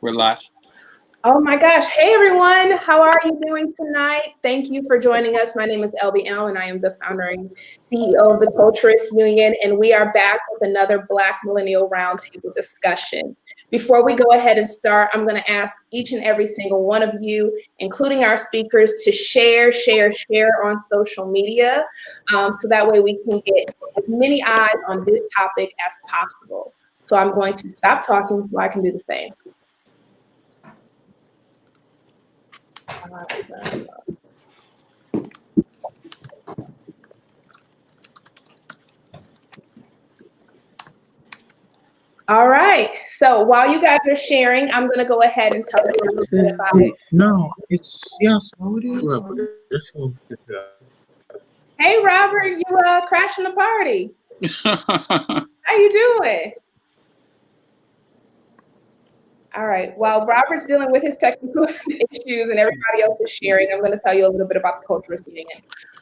We're live. Oh my gosh. Hey everyone, how are you doing tonight? Thank you for joining us. My name is LBL and I am the founder and CEO of the Culturist Union, and we are back with another Black Millennial Roundtable discussion. Before we go ahead and start, I'm going to ask each and every single one of you, including our speakers, to share on social media, so that way we can get as many eyes on this topic as possible. So I'm going to stop talking so I can do the same. All right. So while you guys are sharing, I'm going to go ahead and tell you a little bit about it. No, it's yes. Hey, Robert, you crashing the party? How you doing? All right. While Robert's dealing with his technical issues and everybody else is sharing, I'm going to tell you a little bit about the Culturist Union.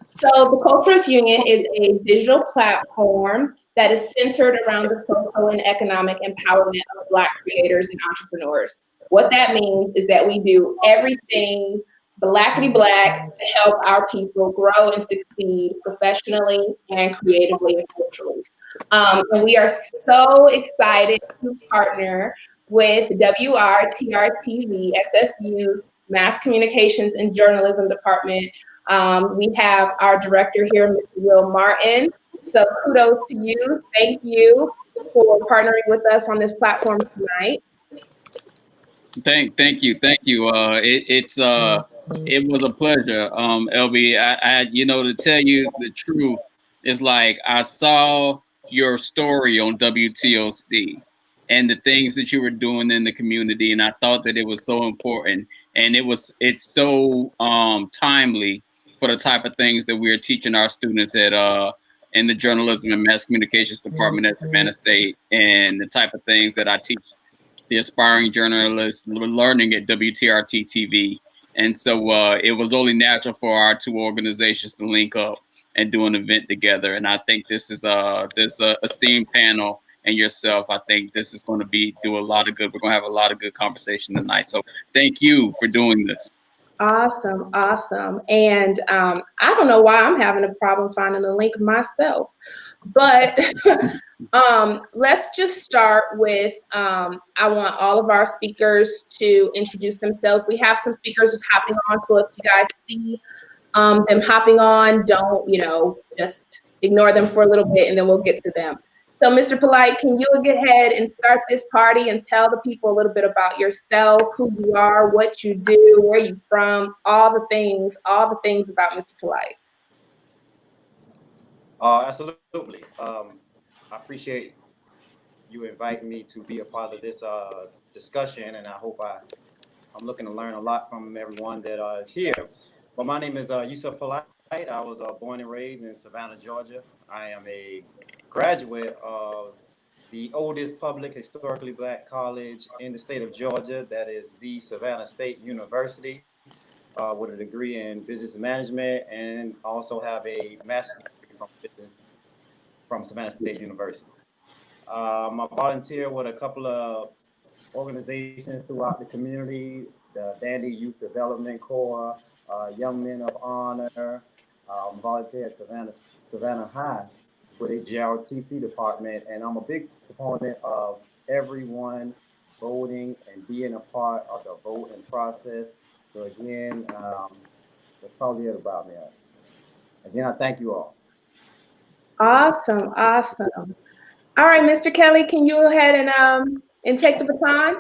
So the Culturist Union is a digital platform that is centered around the social and economic empowerment of Black creators and entrepreneurs. What that means is that we do everything Blackity-Black to help our people grow and succeed professionally and creatively and culturally. And we are so excited to partner with WRTR-TV, SSU's Mass Communications and Journalism Department. We have our director here, Mr. Will Martin. So kudos to you. Thank you for partnering with us on this platform tonight. Thank you. It was a pleasure, LB. I to tell you the truth, it's like I saw your story on WTOC and the things that you were doing in the community, and I thought that it was so important, and it's so timely for the type of things that we're teaching our students at in the journalism and mass communications department at Savannah State, and the type of things that I teach the aspiring journalists learning at WTRT TV. And so it was only natural for our two organizations to link up and do an event together. And I think this is this esteemed panel and yourself, I think this is going to do a lot of good. We're going to have a lot of good conversation tonight. So thank you for doing this. Awesome. And I don't know why I'm having a problem finding the link myself, but let's just start with, I want all of our speakers to introduce themselves. We have some speakers hopping on, so if you guys see them hopping on, don't, just ignore them for a little bit and then we'll get to them. So Mr. Polite, can you go ahead and start this party and tell the people a little bit about yourself, who you are, what you do, where you're from, all the things about Mr. Polite. Absolutely. I appreciate you inviting me to be a part of this discussion, and I hope I'm looking to learn a lot from everyone that is here. But my name is Yusuf Polite. I was born and raised in Savannah, Georgia. I am a graduate of the oldest public historically Black college in the state of Georgia, that is the Savannah State University, with a degree in business management, and also have a master's degree from business from Savannah State University. I volunteer with a couple of organizations throughout the community, the Dandy Youth Development Corps, Young Men of Honor. Volunteer at Savannah High with a JRTC department, and I'm a big proponent of everyone voting and being a part of the voting process. So again, that's probably it about me. Again, I thank you all. Awesome. All right, Mr. Kelly, can you go ahead and take the baton?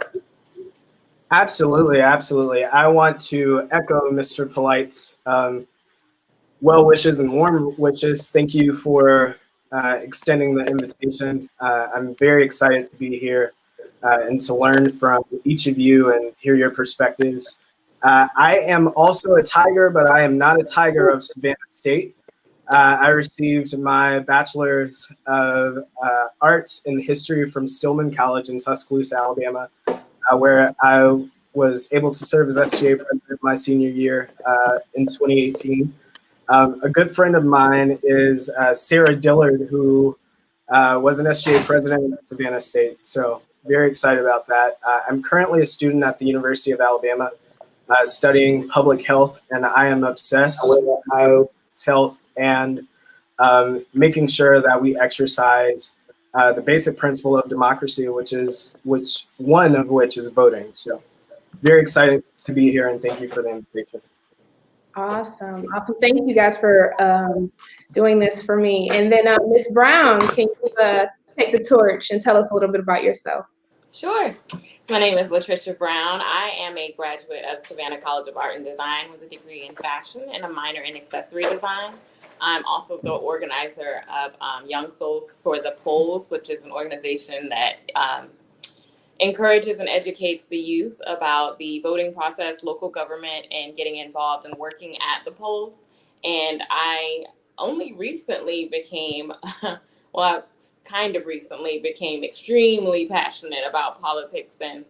Absolutely. I want to echo Mr. Polite's well wishes and warm wishes. Thank you for extending the invitation. I'm very excited to be here and to learn from each of you and hear your perspectives. I am also a Tiger, but I am not a Tiger of Savannah State. I received my Bachelor's of Arts in History from Stillman College in Tuscaloosa, Alabama, where I was able to serve as SGA president my senior year in 2018. A good friend of mine is Sarah Dillard, who was an SGA president at Savannah State. So very excited about that. I'm currently a student at the University of Alabama, studying public health, and I am obsessed with health and making sure that we exercise the basic principle of democracy, one of which is voting. So very excited to be here, and thank you for the invitation. Awesome. Thank you guys for doing this for me. And then Ms. Brown, can you take the torch and tell us a little bit about yourself? Sure. My name is Latricia Brown. I am a graduate of Savannah College of Art and Design with a degree in fashion and a minor in accessory design. I'm also the organizer of Young Souls for the Polls, which is an organization that encourages and educates the youth about the voting process, local government, and getting involved and working at the polls. And I only recently became, became extremely passionate about politics and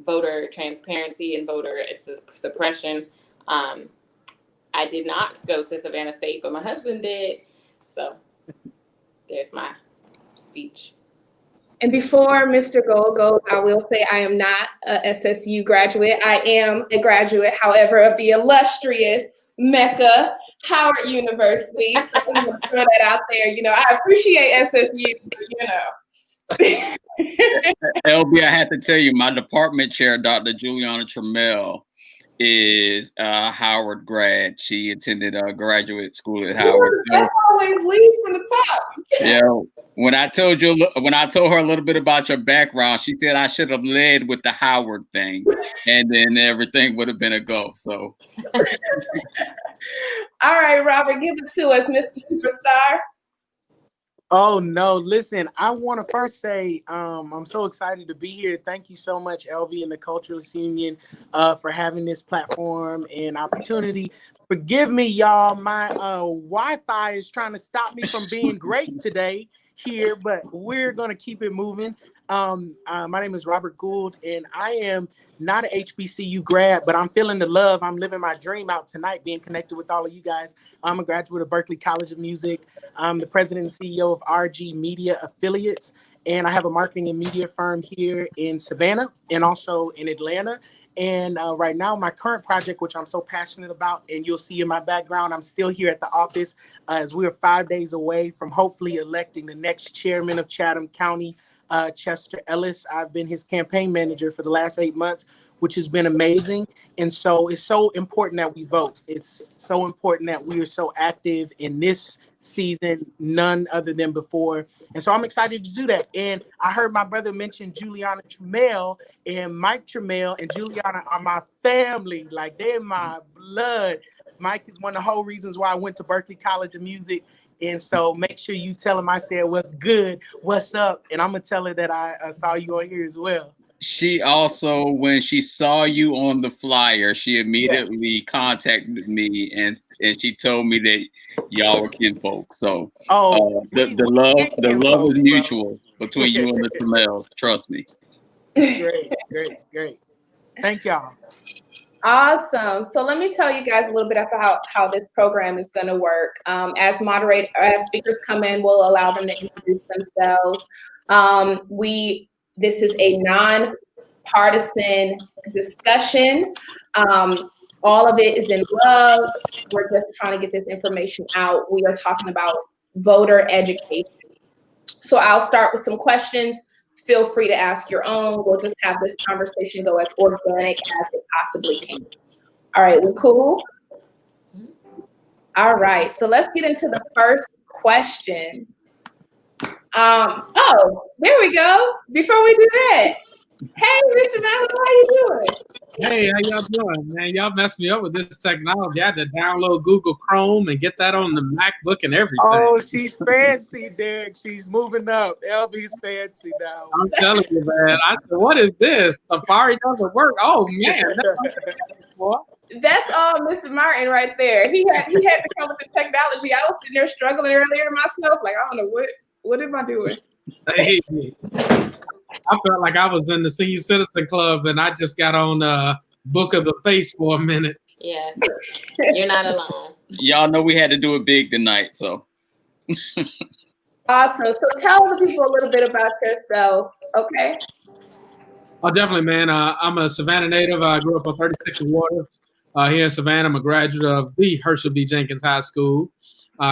voter transparency and voter suppression. I did not go to Savannah State, but my husband did. So there's my speech. And before Mr. Gold goes, I will say I am not a SSU graduate. I am a graduate, however, of the illustrious Mecca, Howard University. So I'm going to throw that out there. You know, I appreciate SSU, but, LB, I have to tell you, my department chair, Dr. Juliana Trammell, is a Howard grad. She attended a graduate school at Howard. So, that always leads from the top. Yeah. When I told her a little bit about your background, she said I should have led with the Howard thing, and then everything would have been a go. So, all right, Robert, give it to us, Mr. Superstar. Oh no, listen, I want to first say I'm so excited to be here. Thank you so much, LV and the Culturalist Union, for having this platform and opportunity. Forgive me, y'all. My Wi-Fi is trying to stop me from being great today here, but we're going to keep it moving. My name is Robert Gould, and I am not an HBCU grad, but I'm feeling the love. I'm living my dream out tonight, being connected with all of you guys. I'm a graduate of Berklee College of Music. I'm the president and CEO of RG Media Affiliates, and I have a marketing and media firm here in Savannah and also in Atlanta. And right now, my current project, which I'm so passionate about, and you'll see in my background, I'm still here at the office as we're 5 days away from hopefully electing the next chairman of Chatham County, Chester Ellis. I've been his campaign manager for the last 8 months, which has been amazing. And so it's so important that we vote. It's so important that we are so active in this season, none other than before. And so I'm excited to do that. And I heard my brother mention Juliana Trammell, and Mike Trammell and Juliana are my family. Like, they're my blood. Mike is one of the whole reasons why I went to Berklee College of Music. And so make sure you tell him I said, what's good, what's up? And I'm going to tell her that I saw you on here as well. She also, when she saw you on the flyer, she immediately contacted me and she told me that y'all were kinfolk. So the love is mutual between you and the Trammells. Trust me. Great. Thank y'all. Awesome. So let me tell you guys a little bit about how this program is going to work. As speakers come in, we'll allow them to introduce themselves. This is a non-partisan discussion. All of it is in love. We're just trying to get this information out. We are talking about voter education. So I'll start with some questions. Feel free to ask your own. We'll just have this conversation go as organic as it possibly can. All right, we cool? All right, so let's get into the first question. There we go. Before we do that, hey, Mr. Mallow, how you doing? Hey, how y'all doing, man? Y'all messed me up with this technology. I had to download Google Chrome and get that on the MacBook and everything. Oh, she's fancy, Derek. She's moving up. LB's fancy now. I'm telling you, man. I said, what is this? Safari doesn't work. Oh, man. That's all Mr. Martin right there. He had to come with the technology. I was sitting there struggling earlier myself. Like, I don't know what am I doing? Hey, I felt like I was in the Senior Citizen Club and I just got on Book of the Face for a minute. Yes, you're not alone. Y'all know we had to do it big tonight, so. Awesome. So tell the people a little bit about yourself, okay? Oh, definitely, man. I'm a Savannah native. I grew up on 36 Waters here in Savannah. I'm a graduate of the Herschel B. Jenkins High School,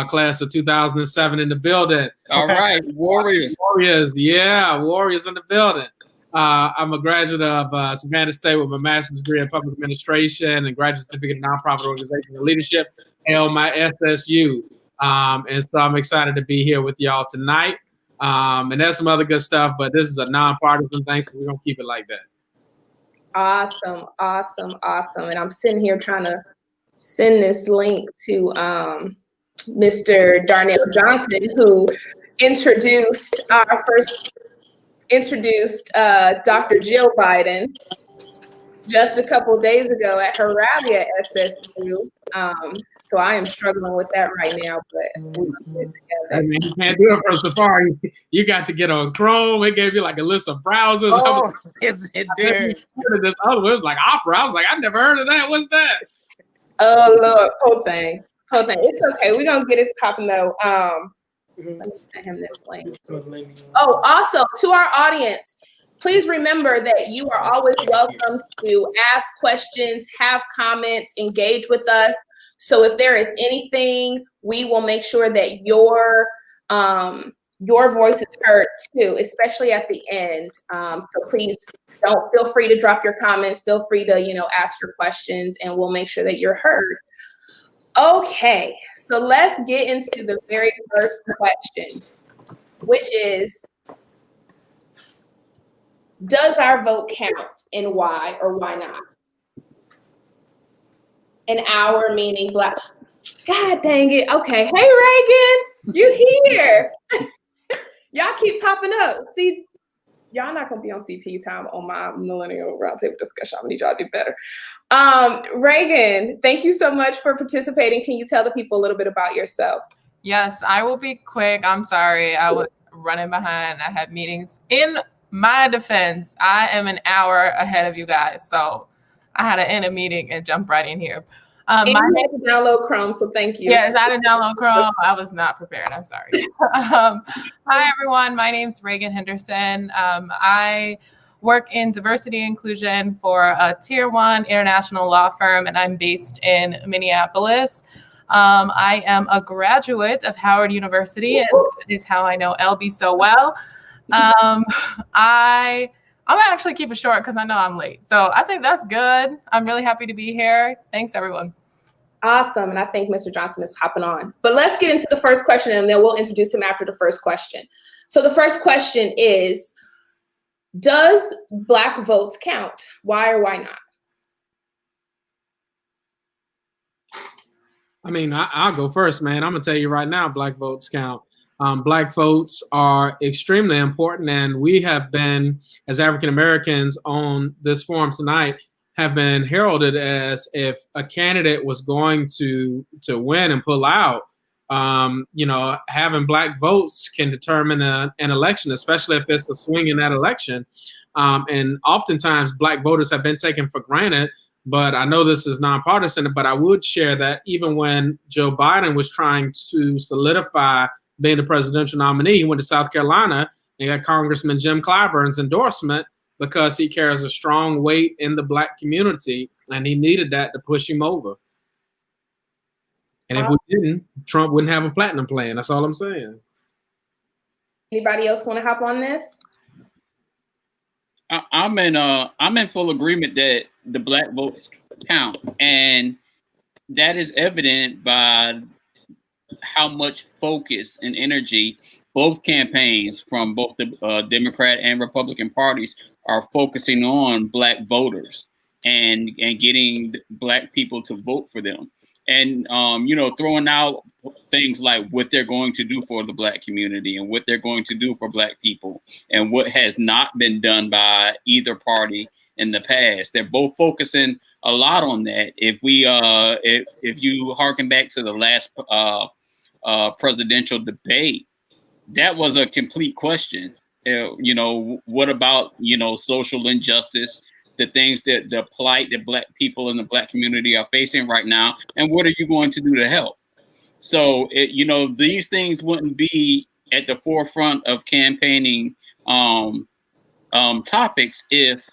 class of 2007 in the building. All right, Warriors. Warriors, yeah, Warriors in the building. I'm a graduate of Savannah State with my master's degree in public administration and graduate certificate in nonprofit organization and leadership, held my SSU. And so I'm excited to be here with y'all tonight. And there's some other good stuff, but this is a nonpartisan thing, so we're gonna keep it like that. Awesome, awesome, awesome. And I'm sitting here trying to send this link to Mr. Darnell Johnson, who introduced Dr. Jill Biden just a couple of days ago at her rally at SSU. So I am struggling with that right now, but we'll get it together. I mean, you can't do it from Safari. You got to get on Chrome. It gave you like a list of browsers. Oh, yes, it did. This other one, it was like Opera. I was like, I never heard of that. What's that? Oh Lord, whole thing. It's okay. We're gonna get it popping though. Let me send him this link. Oh, also to our audience, please remember that you are always welcome to ask questions, have comments, engage with us. So if there is anything, we will make sure that your voice is heard too, especially at the end. So please don't feel free to drop your comments. Feel free to, ask your questions, and we'll make sure that you're heard. Okay, so let's get into the very first question, which is, does our vote count, and why or why not? An hour meaning Black. God dang it. Okay. Hey, Reagan, you here. Y'all keep popping up. See, y'all not going to be on CP time on my Millennial Roundtable discussion. I'm going to need y'all to do better. Reagan, thank you so much for participating. Can you tell the people a little bit about yourself? Yes, I will be quick. I'm sorry. I was running behind. I had meetings. In my defense, I am an hour ahead of you guys. So I had to end a meeting and jump right in here. And you had to download Chrome, so thank you. Yes, I had to download Chrome. I was not prepared. I'm sorry. Hi, everyone. My name's Reagan Henderson. I work in diversity inclusion for a Tier 1 international law firm, and I'm based in Minneapolis. I am a graduate of Howard University, and that is how I know LB so well. I'm actually keep it short because I know I'm late. So I think that's good. I'm really happy to be here. Thanks, everyone. Awesome. And I think Mr. Johnson is hopping on. But let's get into the first question, and then we'll introduce him after the first question. So the first question is, does Black votes count? Why or why not? I mean, I'll go first, man. I'm going to tell you right now, Black votes count. Black votes are extremely important, and we have been, as African Americans on this forum tonight, have been heralded as if a candidate was going to win and pull out. Having Black votes can determine an election, especially if it's a swing in that election. And oftentimes, Black voters have been taken for granted. But I know this is nonpartisan, but I would share that even when Joe Biden was trying to solidify being the presidential nominee, he went to South Carolina and got Congressman Jim Clyburn's endorsement because he carries a strong weight in the Black community, and he needed that to push him over. And if we didn't, Trump wouldn't have a platinum plan. That's all I'm saying. Anybody else want to hop on this? I'm in full agreement that the Black votes count, and that is evident by how much focus and energy both campaigns from both the Democrat and Republican parties are focusing on Black voters and getting Black people to vote for them. And, throwing out things like what they're going to do for the Black community and what they're going to do for Black people and what has not been done by either party in the past. They're both focusing a lot on that. If you harken back to the last presidential debate, that was a complete question. What about, social injustice, the things the plight that Black people in the Black community are facing right now, and what are you going to do to help? So, these things wouldn't be at the forefront of campaigning topics if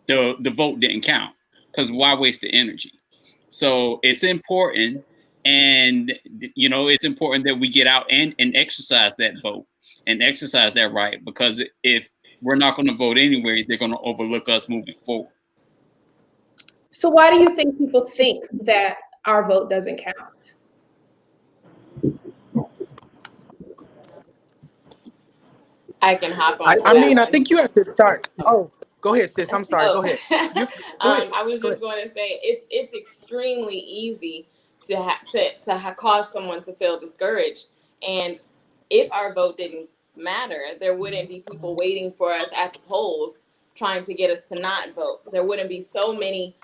the vote didn't count, because why waste the energy? So it's important, and it's important that we get out and exercise that vote and exercise that right, because if we're not going to vote anyway, they're going to overlook us moving forward. So why do you think people think that our vote doesn't count? I can hop on. I mean, I think you have to start. Oh, go ahead, sis. I'm sorry. Go ahead. Go ahead. I was just going to say it's extremely easy to cause someone to feel discouraged, and if our vote didn't matter, there wouldn't be people waiting for us at the polls trying to get us to not vote. There wouldn't be so many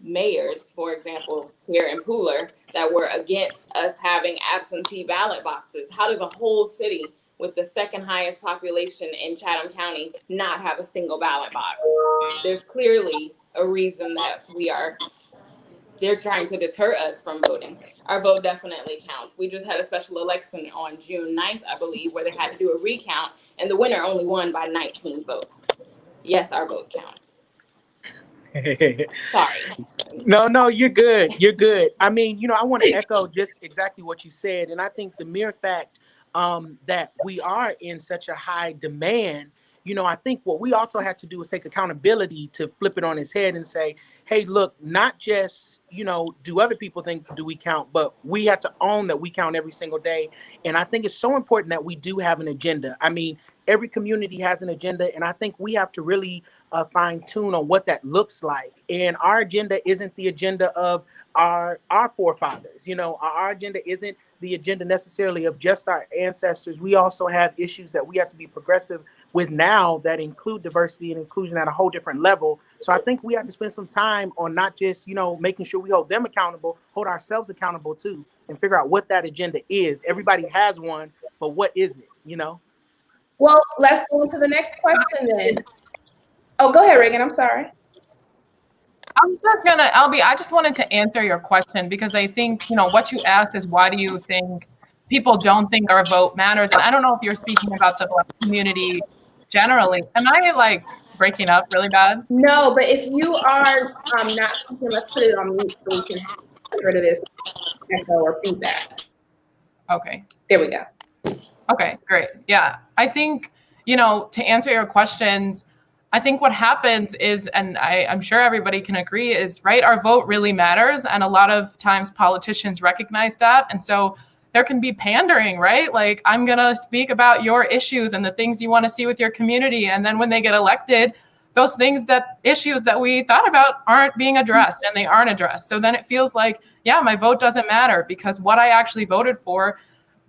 mayors, for example, here in Pooler, that were against us having absentee ballot boxes. How does a whole city with the second highest population in Chatham County not have a single ballot box? There's clearly a reason that they're trying to deter us from voting. Our vote definitely counts. We just had a special election on June 9th, I believe, where they had to do a recount, and the winner only won by 19 votes. Yes, our vote counts. Sorry. No, you're good. You're good. I mean, I want to echo just exactly what you said. And I think the mere fact that we are in such a high demand, I think what we also have to do is take accountability to flip it on its head and say, hey, look, not just, do other people think do we count, but we have to own that we count every single day. And I think it's so important that we do have an agenda. I mean, every community has an agenda, and I think we have to really fine tune on what that looks like. And our agenda isn't the agenda of our forefathers. Our agenda isn't the agenda necessarily of just our ancestors. We also have issues that we have to be progressive with now that include diversity and inclusion at a whole different level. So I think we have to spend some time on not just, making sure we hold them accountable, hold ourselves accountable too, and figure out what that agenda is. Everybody has one, but what is it, Well, let's go into the next question then. Oh, go ahead, Reagan. I'm sorry. I just wanted to answer your question, because I think, what you asked is, why do you think people don't think our vote matters? And I don't know if you're speaking about the Black community generally. Am I breaking up really bad? No, but if you are not speaking, let's put it on mute so we can get rid of this echo or feedback. Okay. There we go. Okay, great. Yeah. I think, to answer your questions, I think what happens is, and I'm sure everybody can agree, is right, our vote really matters. And a lot of times politicians recognize that. And so there can be pandering, right? Like, I'm going to speak about your issues and the things you want to see with your community. And then when they get elected, those issues that we thought about aren't being addressed, and they aren't addressed. So then it feels like, yeah, my vote doesn't matter, because what I actually voted for,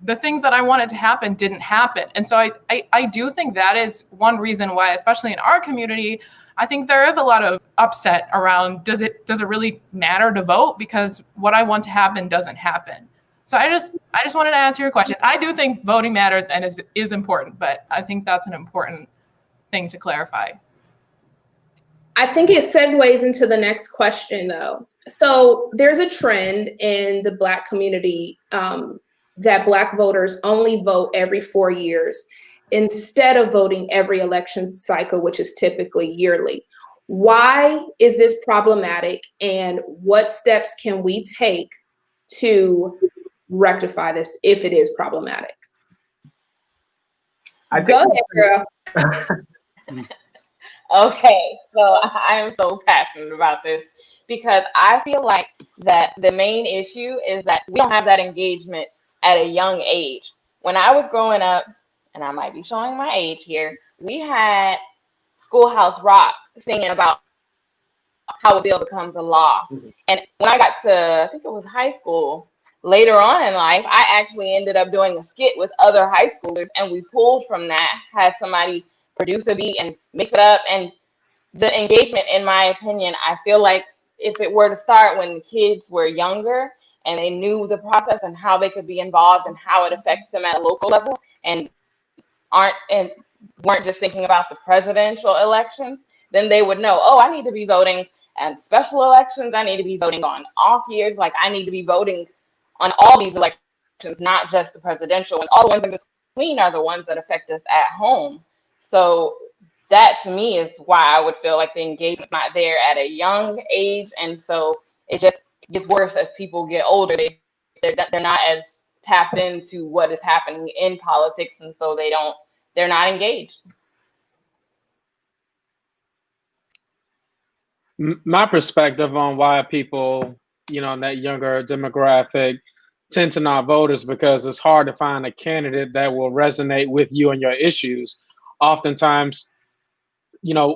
the things that I wanted to happen didn't happen. And so I do think that is one reason why, especially in our community, I think there is a lot of upset around, does it really matter to vote? Because what I want to happen doesn't happen. So I just wanted to answer your question. I do think voting matters and is important, but I think that's an important thing to clarify. I think it segues into the next question, though. So there's a trend in the Black community that Black voters only vote every 4 years instead of voting every election cycle, which is typically yearly. Why is this problematic, and what steps can we take to rectify this if it is problematic? Go ahead, girl. Okay, so I am so passionate about this, because I feel like that the main issue is that we don't have that engagement at a young age. When I was growing up, and I might be showing my age here, we had Schoolhouse Rock singing about how a bill becomes a law. And when I got to, I think it was high school, later on in life, I actually ended up doing a skit with other high schoolers, and we pulled from that, had somebody produce a beat and mix it up. And the engagement, in my opinion, I feel like if it were to start when kids were younger and they knew the process and how they could be involved and how it affects them at a local level, and weren't just thinking about the presidential elections, then they would know, oh, I need to be voting at special elections. I need to be voting on off years. Like, I need to be voting on all these elections, not just the presidential and all the ones in between are the ones that affect us at home. So that to me is why I would feel like the engagement's not there at a young age, and so it just gets worse as people get older. They're not as tapped into what is happening in politics, and so they're not engaged. My perspective on why people, in that younger demographic tend to not vote is because it's hard to find a candidate that will resonate with you and your issues. Oftentimes,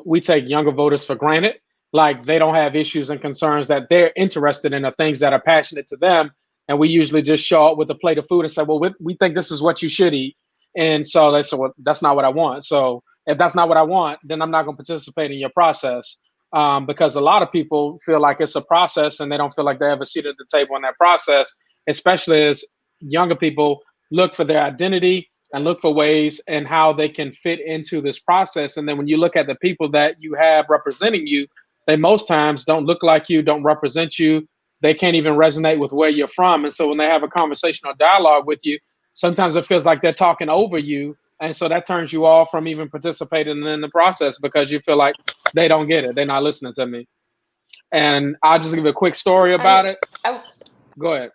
we take younger voters for granted. Like they don't have issues and concerns that they're interested in, the things that are passionate to them. And we usually just show up with a plate of food and say, well, we think this is what you should eat. And so they say, well, that's not what I want. So if that's not what I want, then I'm not going to participate in your process. Because a lot of people feel like it's a process and they don't feel like they have a seat at the table in that process, especially as younger people look for their identity and look for ways and how they can fit into this process. And then when you look at the people that you have representing you, they most times don't look like you, don't represent you. They can't even resonate with where you're from. And so when they have a conversational dialogue with you, sometimes it feels like they're talking over you. And so that turns you off from even participating in the process because you feel like they don't get it. They're not listening to me. And I'll just give a quick story about it. Go ahead.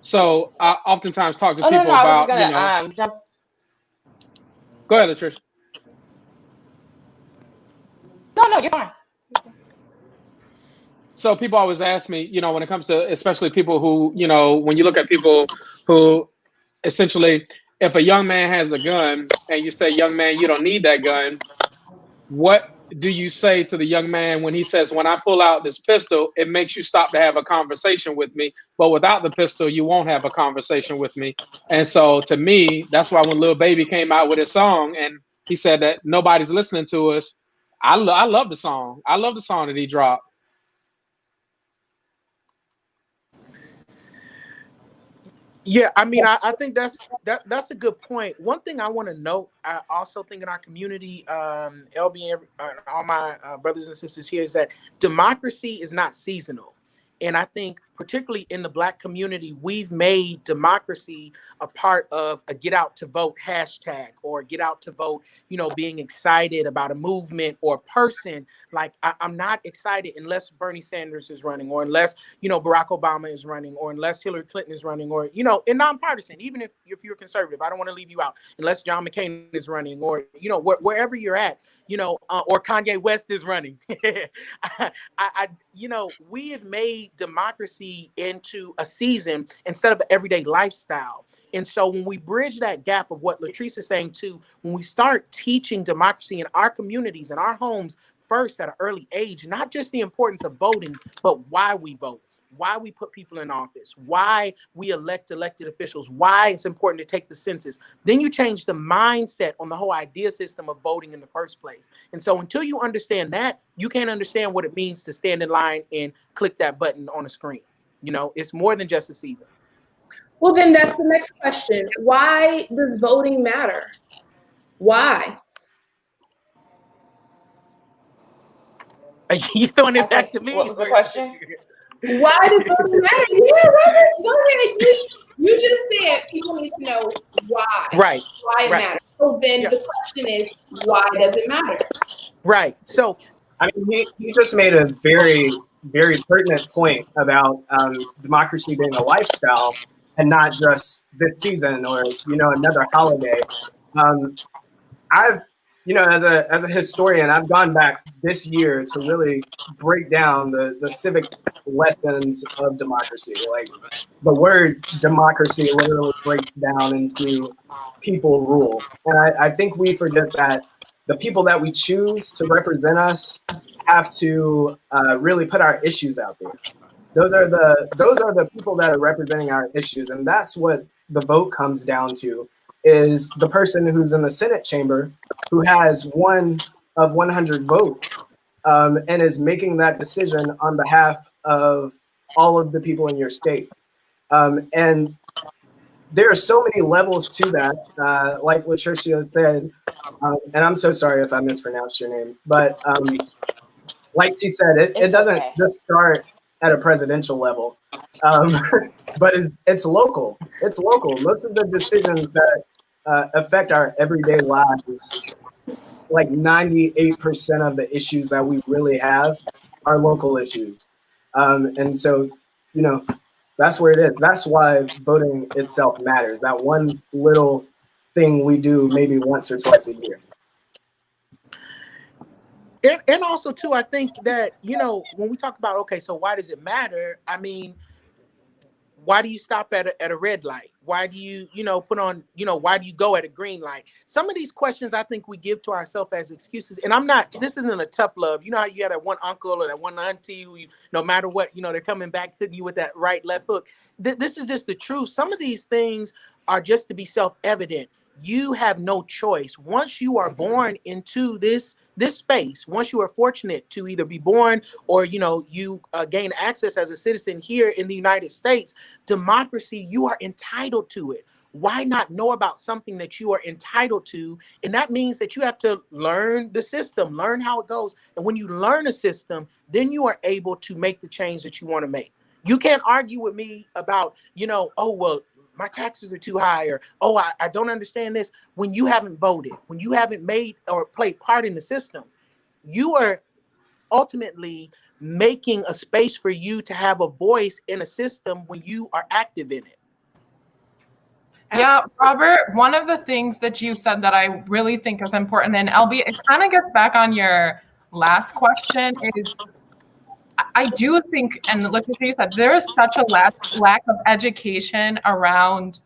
So I oftentimes talk to people about, jump. Go ahead, Latricia. No, you're fine. So people always ask me, when it comes to especially people who, when you look at people who essentially, if a young man has a gun and you say, young man, you don't need that gun, what do you say to the young man when he says, when I pull out this pistol, it makes you stop to have a conversation with me, but without the pistol, you won't have a conversation with me. And so to me, that's why when Lil Baby came out with his song and he said that nobody's listening to us, I love the song. I love the song that he dropped. Yeah, I mean, I think that's a good point. One thing I want to note, I also think in our community, LB and all my brothers and sisters here, is that democracy is not seasonal. And I think particularly in the Black community, we've made democracy a part of a get out to vote hashtag or get out to vote, being excited about a movement or person. Like I'm not excited unless Bernie Sanders is running or unless, Barack Obama is running or unless Hillary Clinton is running or, and nonpartisan, even if you're conservative, I don't want to leave you out unless John McCain is running or, wherever you're at, or Kanye West is running. We have made democracy into a season instead of an everyday lifestyle. And so when we bridge that gap of what Latrice is saying too, when we start teaching democracy in our communities and our homes first at an early age, not just the importance of voting, but why we vote, why we put people in office, why we elect elected officials, why it's important to take the census, then you change the mindset on the whole idea system of voting in the first place. And so until you understand that, you can't understand what it means to stand in line and click that button on a screen. It's more than just a season. Well, then that's the next question. Why does voting matter? Why? Are you throwing it back to me? What was the question? Why does voting matter? Yeah, Robert, go ahead. You just said people need to know why. Right. Why it matters. So then the question is, why does it matter? Right. So, I mean, he just made a very, very pertinent point about democracy being a lifestyle and not just this season or, another holiday. I've, as a historian, I've gone back this year to really break down the civic lessons of democracy. Like the word democracy literally breaks down into people rule. And I think we forget that the people that we choose to represent us have to really put our issues out there. Those are the people that are representing our issues. And that's what the vote comes down to, is the person who's in the Senate chamber who has one of 100 votes and is making that decision on behalf of all of the people in your state. And there are so many levels to that, like Latricia said, and I'm so sorry if I mispronounced your name, but like she said, it doesn't just start at a presidential level, but it's local. It's local. Most of the decisions affect our everyday lives, like 98% of the issues that we really have are local issues. And so, you know, that's where it is. That's why voting itself matters. That one little thing we do maybe once or twice a year. And also too, I think that, you know, when we talk about, okay, so why does it matter? I mean, why do you stop at a red light? Why do you, you know, put on, you know, why do you go at a green light? Some of these questions I think we give to ourselves as excuses. And I'm not, this isn't a tough love. You know how you had that one uncle or that one auntie who, no matter what, you know, they're coming back to you with that right, left hook. This is just the truth. Some of these things are just to be self-evident. You have no choice. Once you are born into this space, once you are fortunate to either be born or, you know, you gain access as a citizen here in the United States, democracy, you are entitled to it. Why not know about something that you are entitled to? And that means that you have to learn the system, learn how it goes. And when you learn a system, then you are able to make the change that you want to make. You can't argue with me about, you know, oh, well, my taxes are too high, or, oh, I don't understand this. When you haven't voted, when you haven't made or played part in the system, you are ultimately making a space for you to have a voice in a system when you are active in it. Yeah, Robert, one of the things that you said that I really think is important, and LB, it kind of gets back on your last question, is I do think, and like you said, there is such a lack of education around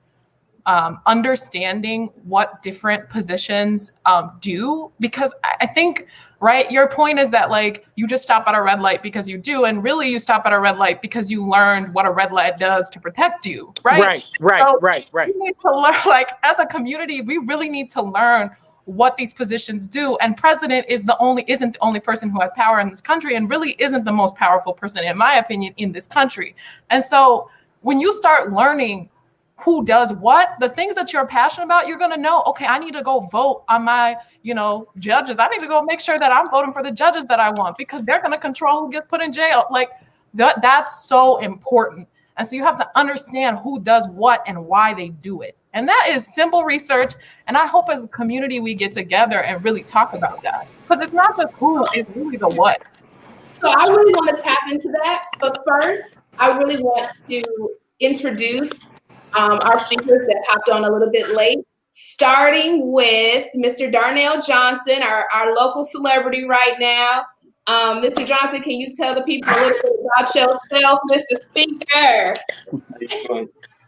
understanding what different positions do, because I think, right, your point is that like you just stop at a red light because you do, and really you stop at a red light because you learned what a red light does to protect you, right? Right. We need to learn, like as a community, we really need to learn what these positions do. And president isn't the only person who has power in this country, and really isn't the most powerful person, in my opinion, in this country. And so when you start learning who does what, the things that you're passionate about, you're going to know, okay, I need to go vote on my, you know, judges. I need to go make sure that I'm voting for the judges that I want, because they're going to control who gets put in jail. Like that's so important. And so you have to understand who does what and why they do it. And that is simple research. And I hope as a community, we get together and really talk about that, because it's not just who, it's really the what. So I really want to tap into that. But first, I really want to introduce our speakers that hopped on a little bit late, starting with Mr. Darnell Johnson, our local celebrity right now. Mr. Johnson, can you tell the people a little bit about yourself, Mr. Speaker?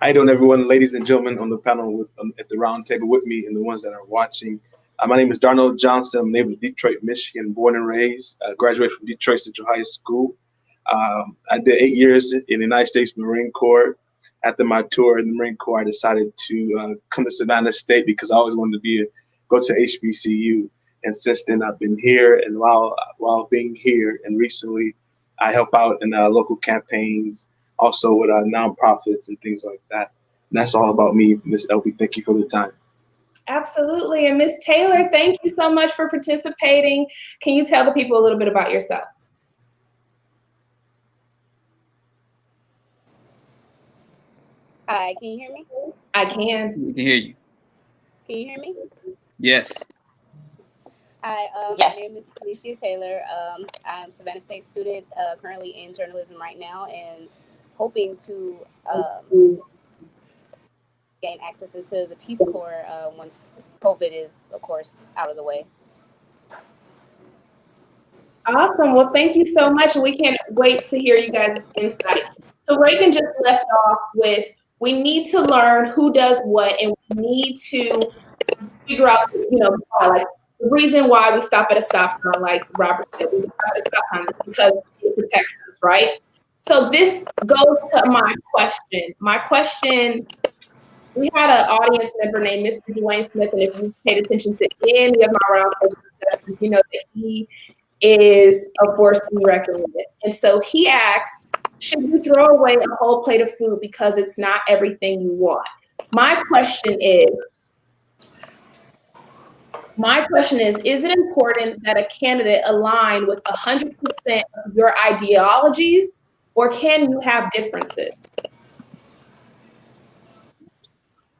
How you doing, everyone, ladies and gentlemen on the panel at the round table with me, and the ones that are watching. My name is Darnell Johnson. I'm native of Detroit, Michigan, born and raised. I graduated from Detroit Central High School. I did 8 years in the United States Marine Corps. After my tour in the Marine Corps, I decided to come to Savannah State because I always wanted to go to HBCU. And since then, I've been here. And while being here, and recently, I help out in local campaigns, also with nonprofits and things like that. And that's all about me, Ms. LB. Thank you for the time. Absolutely. And Ms. Taylor, thank you so much for participating. Can you tell the people a little bit about yourself? Hi, can you hear me? I can. We can hear you. Can you hear me? Yes. Hi, my name is Felicia Taylor. I'm a Savannah State student, currently in journalism right now, and hoping to gain access into the Peace Corps once COVID is, of course, out of the way. Awesome. Well, thank you so much. We can't wait to hear you guys' insight. So Reagan just left off with, we need to learn who does what, and we need to figure out, like the reason why we stop at a stop sign, like Robert said, we stop at a stop sign is because it protects us, right? So this goes to my question. My question, we had an audience member named Mr. Dwayne Smith, and if you paid attention to any of my roundtable discussions, you know that he is a force to be reckoned with. And so he asked, should we throw away a whole plate of food because it's not everything you want? My question is, is it important that a candidate align with 100% of your ideologies, or can you have differences?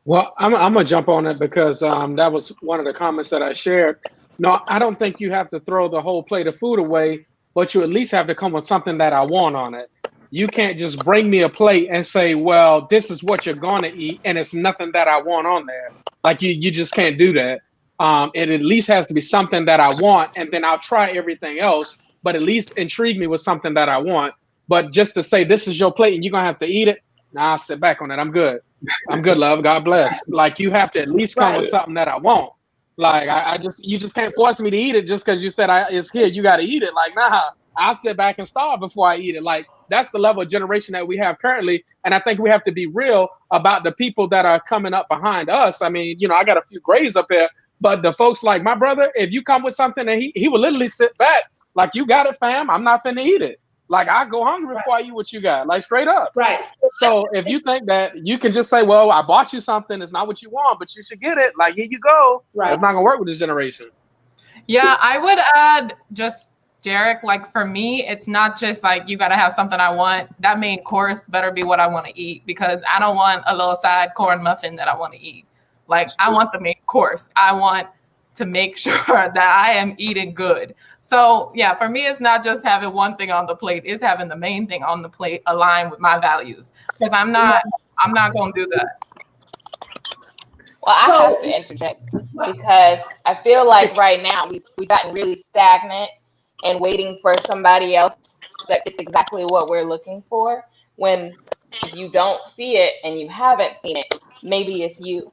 Well, I'm gonna jump on it because that was one of the comments that I shared. No, I don't think you have to throw the whole plate of food away, but you at least have to come with something that I want on it. You can't just bring me a plate and say, "Well, this is what you're gonna eat," and it's nothing that I want on there. Like you just can't do that. It at least has to be something that I want, and then I'll try everything else. But at least intrigue me with something that I want. But just to say this is your plate and you're gonna have to eat it, nah, I'll sit back on it. I'm good. I'm good, love. God bless. Like you have to at least come with something that I want. Like I just you just can't force me to eat it just because you said it's here. You got to eat it. Like nah, I'll sit back and starve before I eat it. Like that's the level of generation that we have currently, and I think we have to be real about the people that are coming up behind us. I mean, I got a few grays up there, but the folks like my brother, if you come with something and he will literally sit back, like you got it, fam. I'm not finna eat it. Like I go hungry before I eat what you got, like straight up. Right. So if you think that you can just say, well, I bought you something, it's not what you want, but you should get it. Like here you go. Right. It's not gonna work with this generation. Yeah, I would add just Jarek, like for me, it's not just like you got to have something I want. That main course better be what I want to eat because I don't want a little side corn muffin that I want to eat. Like I want the main course. I want to make sure that I am eating good. So yeah, for me, it's not just having one thing on the plate. It's having the main thing on the plate aligned with my values because I'm not going to do that. Well, I have to interject because I feel like right now we've gotten really stagnant and waiting for somebody else that fits exactly what we're looking for. When if you don't see it and you haven't seen it, maybe it's you.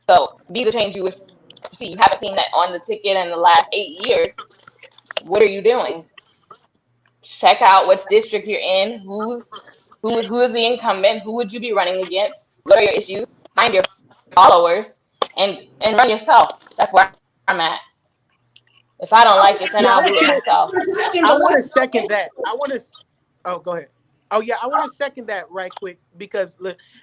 So be the change you wish to see. You haven't seen that on the ticket in the last 8 years. What are you doing? Check out which district you're in. Who is the incumbent? Who would you be running against? What are your issues? Find your followers and run yourself. That's where I'm at. If I don't like it, then I'll do it myself. I want to second that. Oh, go ahead. Oh yeah, I want to second that right quick because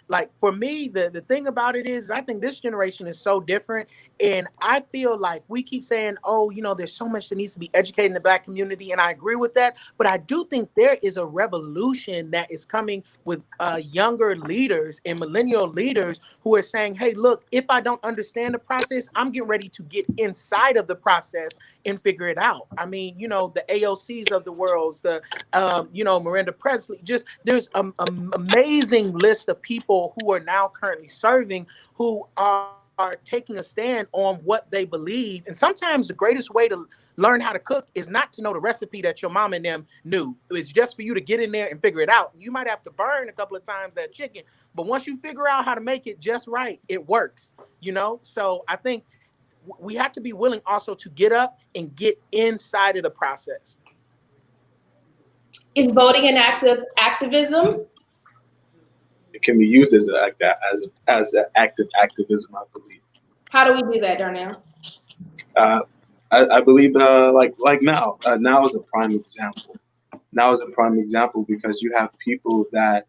like for me, the thing about it is I think this generation is so different. And I feel like we keep saying, oh, there's so much that needs to be educated in the Black community. And I agree with that. But I do think there is a revolution that is coming with younger leaders and millennial leaders who are saying, hey, look, if I don't understand the process, I'm getting ready to get inside of the process and figure it out. I mean, the AOCs of the world, the, Miranda Presley, there's an amazing list of people who are now currently serving who are taking a stand on what they believe. And sometimes the greatest way to learn how to cook is not to know the recipe that your mom and them knew. It's just for you to get in there and figure it out. You might have to burn a couple of times that chicken, but once you figure out how to make it just right, it works, So I think we have to be willing also to get up and get inside of the process. Is voting an act of activism? It can be used as an active activism, I believe. How do we do that, Darnell? I believe like now is a prime example. Now is a prime example because you have people that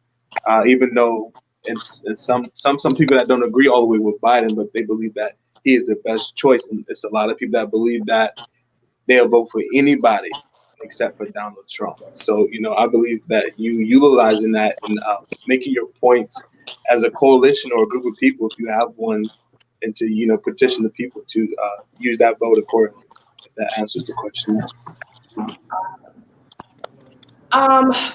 even though it's some people that don't agree all the way with Biden, but they believe that he is the best choice, and it's a lot of people that believe that they'll vote for anybody except for Donald Trump. So, I believe that you utilizing that and making your points as a coalition or a group of people, if you have one, and to, petition the people to use that vote accordingly. If that answers the question.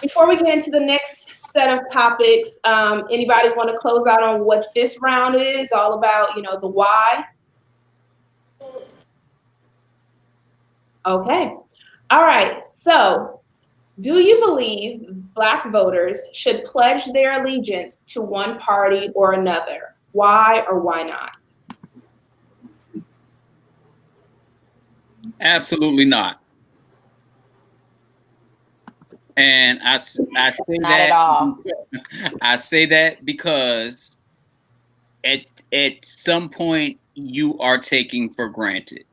Before we get into the next set of topics, anybody want to close out on what this round is all about, the why? Okay. All right. So, do you believe Black voters should pledge their allegiance to one party or another? Why or why not? Absolutely not. And I say Not that at all. I say that because at some point you are taking for granted.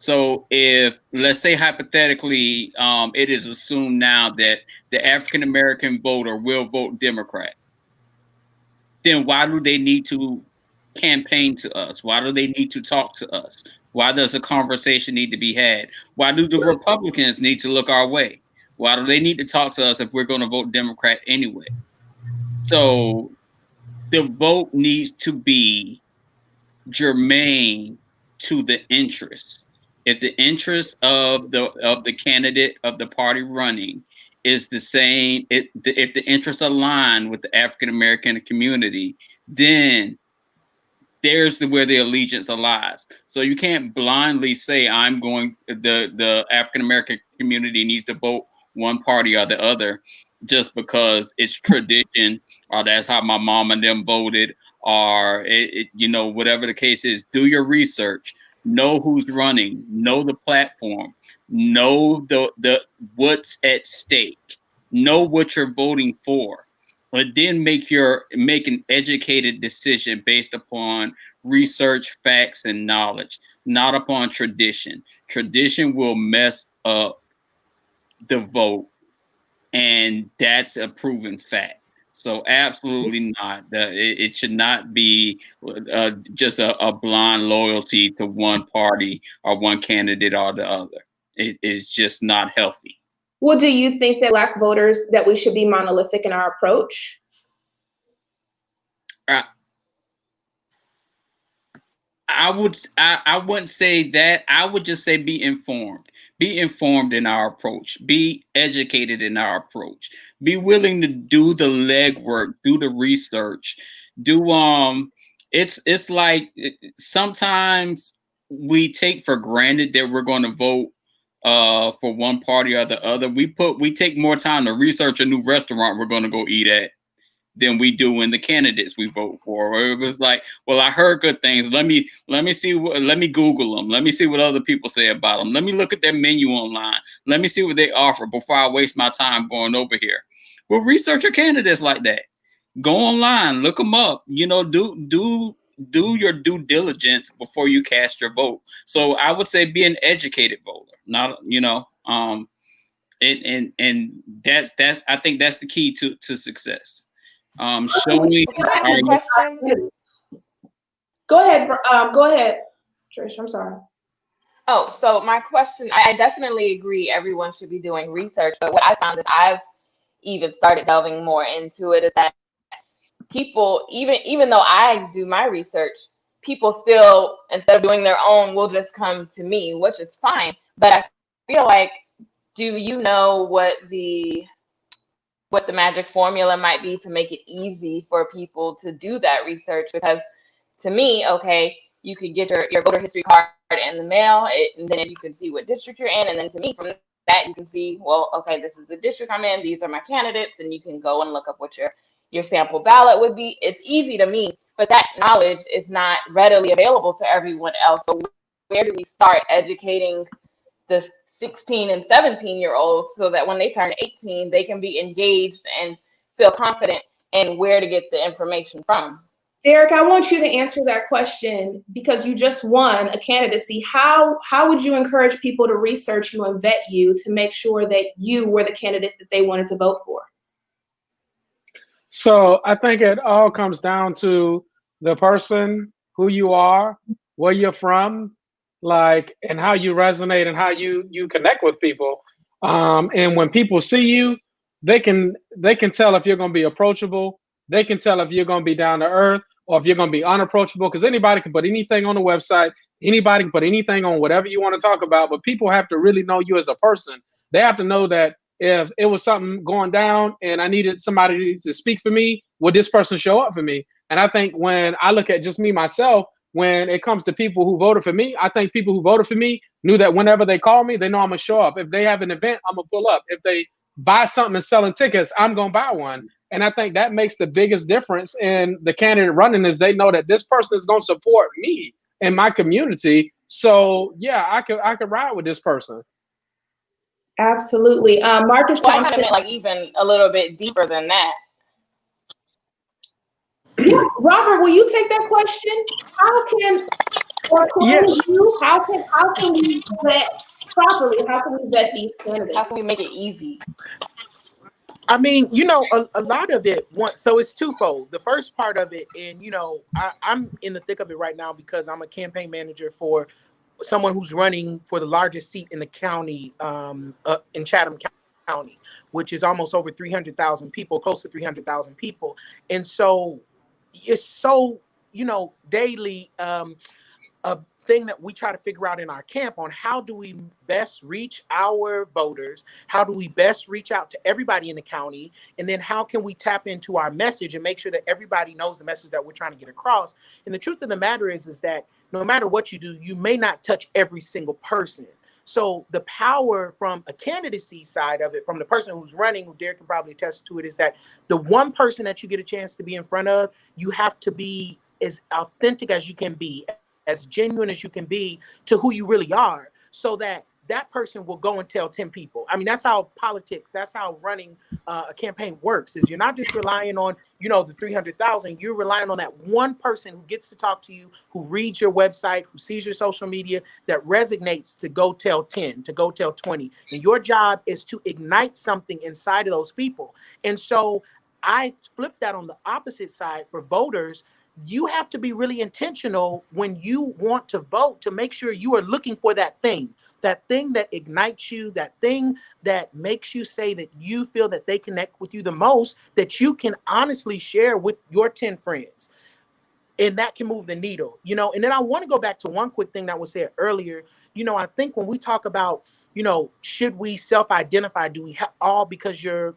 So if, let's say hypothetically, it is assumed now that the African American voter will vote Democrat, then why do they need to campaign to us? Why do they need to talk to us? Why does a conversation need to be had? Why do the Republicans need to look our way? Why do they need to talk to us if we're going to vote Democrat anyway? So the vote needs to be germane to the interests. If the interest of the candidate of the party running is the same, if the interests align with the African American community, then there's where the allegiance lies. So you can't blindly say the African American community needs to vote one party or the other just because it's tradition or that's how my mom and them voted or whatever the case is. Do your research. Know who's running. Know the platform. Know the what's at stake. Know what you're voting for. But then make an educated decision based upon research, facts, and knowledge, not upon tradition. Tradition will mess up the vote, and that's a proven fact. So absolutely not. It should not be just a blind loyalty to one party or one candidate or the other. It's just not healthy. Well, do you think that Black voters, that we should be monolithic in our approach? I wouldn't say that. I would just say be informed. Be informed in our approach. Be educated in our approach. Be willing to do the legwork, do the research. It's like sometimes we take for granted that we're going to vote for one party or the other. We take more time to research a new restaurant we're going to go eat at than we do in the candidates we vote for. Or it was like, well, I heard good things. Let me Google them. Let me see what other people say about them. Let me look at their menu online. Let me see what they offer before I waste my time going over here. Well, research your candidates like that. Go online, look them up. Do your due diligence before you cast your vote. So I would say be an educated voter, not and that's I think that's the key to success. Showing. Go ahead, Trish. I'm sorry. Oh, so my question, I definitely agree everyone should be doing research, but what I found is I've even started delving more into it is that people, even though I do my research, people still, instead of doing their own, will just come to me, which is fine. But I feel like, do you know what the magic formula might be to make it easy for people to do that research? Because to me, okay, you could get your voter history card in the mail, and then you can see what district you're in, and then to me, from that, you can see, well, okay, this is the district I'm in, these are my candidates, and you can go and look up what your sample ballot would be. It's easy to me, but that knowledge is not readily available to everyone else. So where do we start educating the 16 and 17-year-olds so that when they turn 18, they can be engaged and feel confident in where to get the information from? Derek, I want you to answer that question because you just won a candidacy. How would you encourage people to research you and vet you to make sure that you were the candidate that they wanted to vote for? So I think it all comes down to the person, who you are, where you're from, and how you resonate and how you connect with people. And when people see you, they can tell if you're going to be approachable. They can tell if you're going to be down to earth or if you're going to be unapproachable, because anybody can put anything on the website. Anybody can put anything on whatever you want to talk about, but people have to really know you as a person. They have to know that if it was something going down and I needed somebody to speak for me, would this person show up for me? And I think when I look at just me, myself, when it comes to people who voted for me, I think people who voted for me knew that whenever they call me, they know I'm going to show up. If they have an event, I'm going to pull up. If they buy something and selling tickets, I'm going to buy one. And I think that makes the biggest difference in the candidate running is they know that this person is going to support me and my community. So yeah, I could ride with this person. Absolutely. Marcus Well, Thompson. I kind of meant even a little bit deeper than that. Yeah, Robert, will you take that question? How can we vet properly? How can we vet these candidates? How can we make it easy? I mean, a lot of it. So it's twofold. The first part of it, and I'm in the thick of it right now because I'm a campaign manager for someone who's running for the largest seat in the county, in Chatham County, which is almost over 300,000 people, close to 300,000 people. And so it's so daily a thing that we try to figure out in our camp on how do we best reach our voters, how do we best reach out to everybody in the county, and then how can we tap into our message and make sure that everybody knows the message that we're trying to get across. And the truth of the matter is that no matter what you do, you may not touch every single person. So the power from a candidacy side of it, from the person who's running, who Derek can probably attest to it, is that the one person that you get a chance to be in front of, you have to be as authentic as you can be, as genuine as you can be to who you really are, so that that person will go and tell 10 people. I mean, that's how politics, that's how running a campaign works, is you're not just relying on, the 300,000, you're relying on that one person who gets to talk to you, who reads your website, who sees your social media, that resonates to go tell 10, to go tell 20. And your job is to ignite something inside of those people. And so I flip that on the opposite side for voters. You have to be really intentional when you want to vote to make sure you are looking for that thing that ignites you, that thing that makes you say that you feel that they connect with you the most, that you can honestly share with your 10 friends. And that can move the needle, And then I want to go back to one quick thing that was said earlier. I think when we talk about, should we self-identify? Do we all because you're,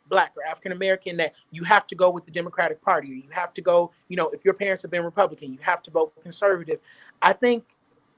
Black or African-American, that you have to go with the Democratic Party, or you have to go, if your parents have been Republican, you have to vote conservative? I think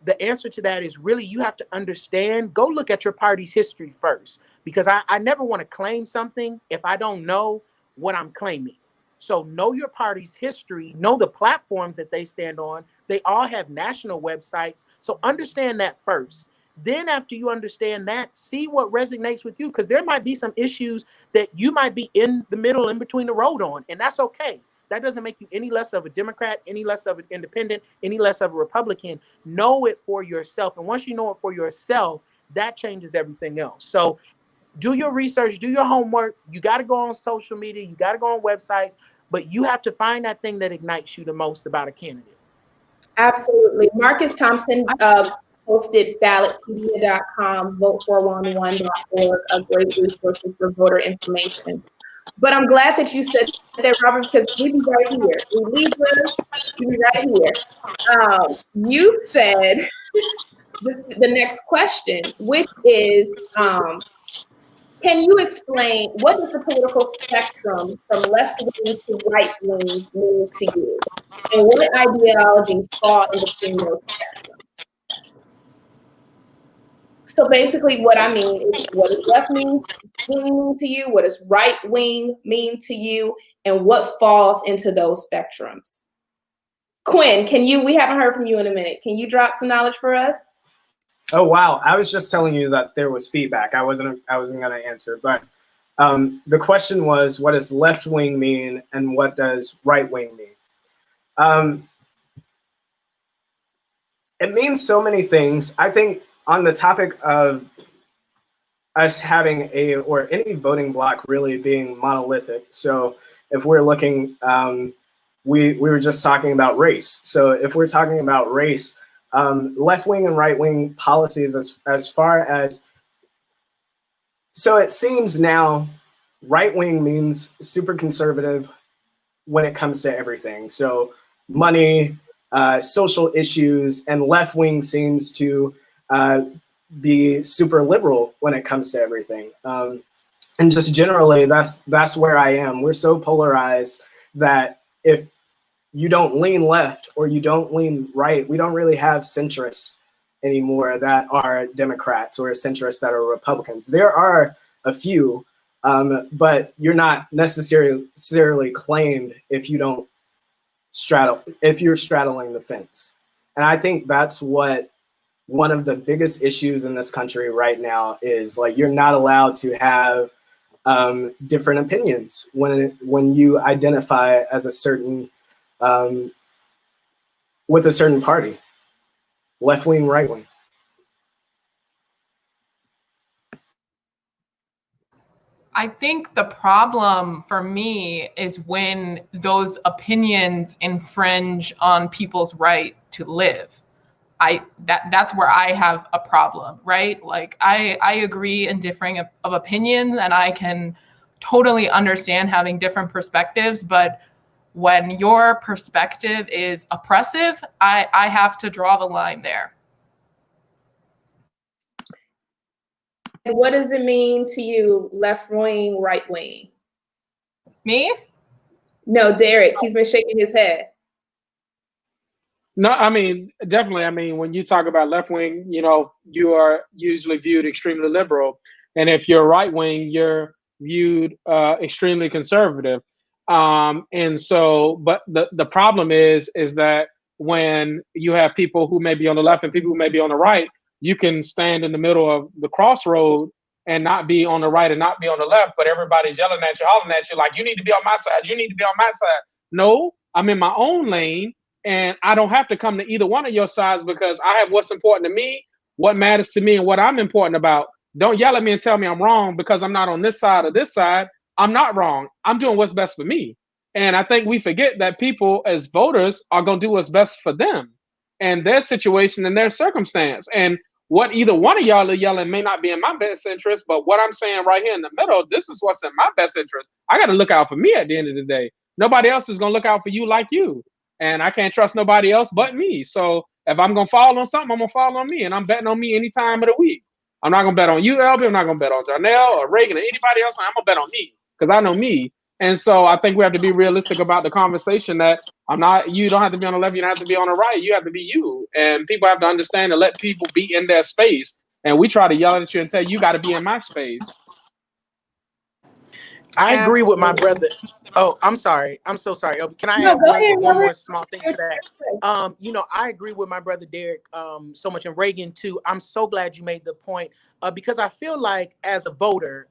the answer to that is really you have to understand, go look at your party's history first, because I never want to claim something if I don't know what I'm claiming. So know your party's history, know the platforms that they stand on. They all have national websites. So understand that first. Then after you understand that, see what resonates with you, because there might be some issues that you might be in the middle, in between the road on, and that's okay. That doesn't make you any less of a Democrat, any less of an independent, any less of a Republican. Know it for yourself. And once you know it for yourself, that changes everything else. So do your research, do your homework. You got to go on social media. You got to go on websites, but you have to find that thing that ignites you the most about a candidate. Absolutely. Marcus Thompson posted ballotpedia.com, vote411.org, a great resource for voter information. But I'm glad that you said that, Robert, because we be right here. We be right here. You said the next question, which is, can you explain what does the political spectrum from left wing to right wing mean to you? And what ideologies fall in between those spectrums? So basically what I mean is, what does left wing mean to you? What does right wing mean to you? And what falls into those spectrums? Quinn, we haven't heard from you in a minute. Can you drop some knowledge for us? Oh, wow. I was just telling you that there was feedback. I wasn't going to answer, but the question was, what does left wing mean and what does right wing mean? It means so many things. I think on the topic of us having or any voting block really being monolithic. So if we're looking, we were just talking about race. So if we're talking about race, left wing and right wing policies as far as, so it seems now right wing means super conservative when it comes to everything. So money, social issues, and left wing seems to be super liberal when it comes to everything. And just generally, that's where I am. We're so polarized that if you don't lean left or you don't lean right, we don't really have centrists anymore that are Democrats or centrists that are Republicans. There are a few, but you're not necessarily claimed if you don't if you're straddling the fence. And I think that's what one of the biggest issues in this country right now is. Like, you're not allowed to have different opinions when you identify as a certain with a certain party, left wing, right wing. I think the problem for me is when those opinions infringe on people's right to live. That's where I have a problem, right? Like I agree in differing of opinions, and I can totally understand having different perspectives, but when your perspective is oppressive, I have to draw the line there. And what does it mean to you, left wing, right wing? Me? No, Derek. He's been shaking his head. No, I mean, definitely. I mean, when you talk about left wing, you are usually viewed extremely liberal. And if you're right wing, you're viewed extremely conservative. And so, but the problem is that when you have people who may be on the left and people who may be on the right, you can stand in the middle of the crossroad and not be on the right and not be on the left, but everybody's yelling at you, hollering at you, like, you need to be on my side, you need to be on my side. No, I'm in my own lane. And I don't have to come to either one of your sides because I have what's important to me, what matters to me, and what I'm important about. Don't yell at me and tell me I'm wrong because I'm not on this side or this side. I'm not wrong. I'm doing what's best for me. And I think we forget that people as voters are going to do what's best for them and their situation and their circumstance. And what either one of y'all are yelling may not be in my best interest, but what I'm saying right here in the middle, this is what's in my best interest. I got to look out for me at the end of the day. Nobody else is going to look out for you like you. And I can't trust nobody else but me. So if I'm going to fall on something, I'm going to fall on me. And I'm betting on me any time of the week. I'm not going to bet on you, Elby. I'm not going to bet on Darnell or Reagan or anybody else. I'm going to bet on me because I know me. And so I think we have to be realistic about the conversation that you don't have to be on the left. You don't have to be on the right. You have to be you. And people have to understand and let people be in their space. And we try to yell at you and tell you got to be in my space. I agree with my brother. Oh, I'm sorry. I'm so sorry. Can I add one more small thing to that? I agree with my brother Derek so much, and Reagan too. I'm so glad you made the point because I feel like as a voter,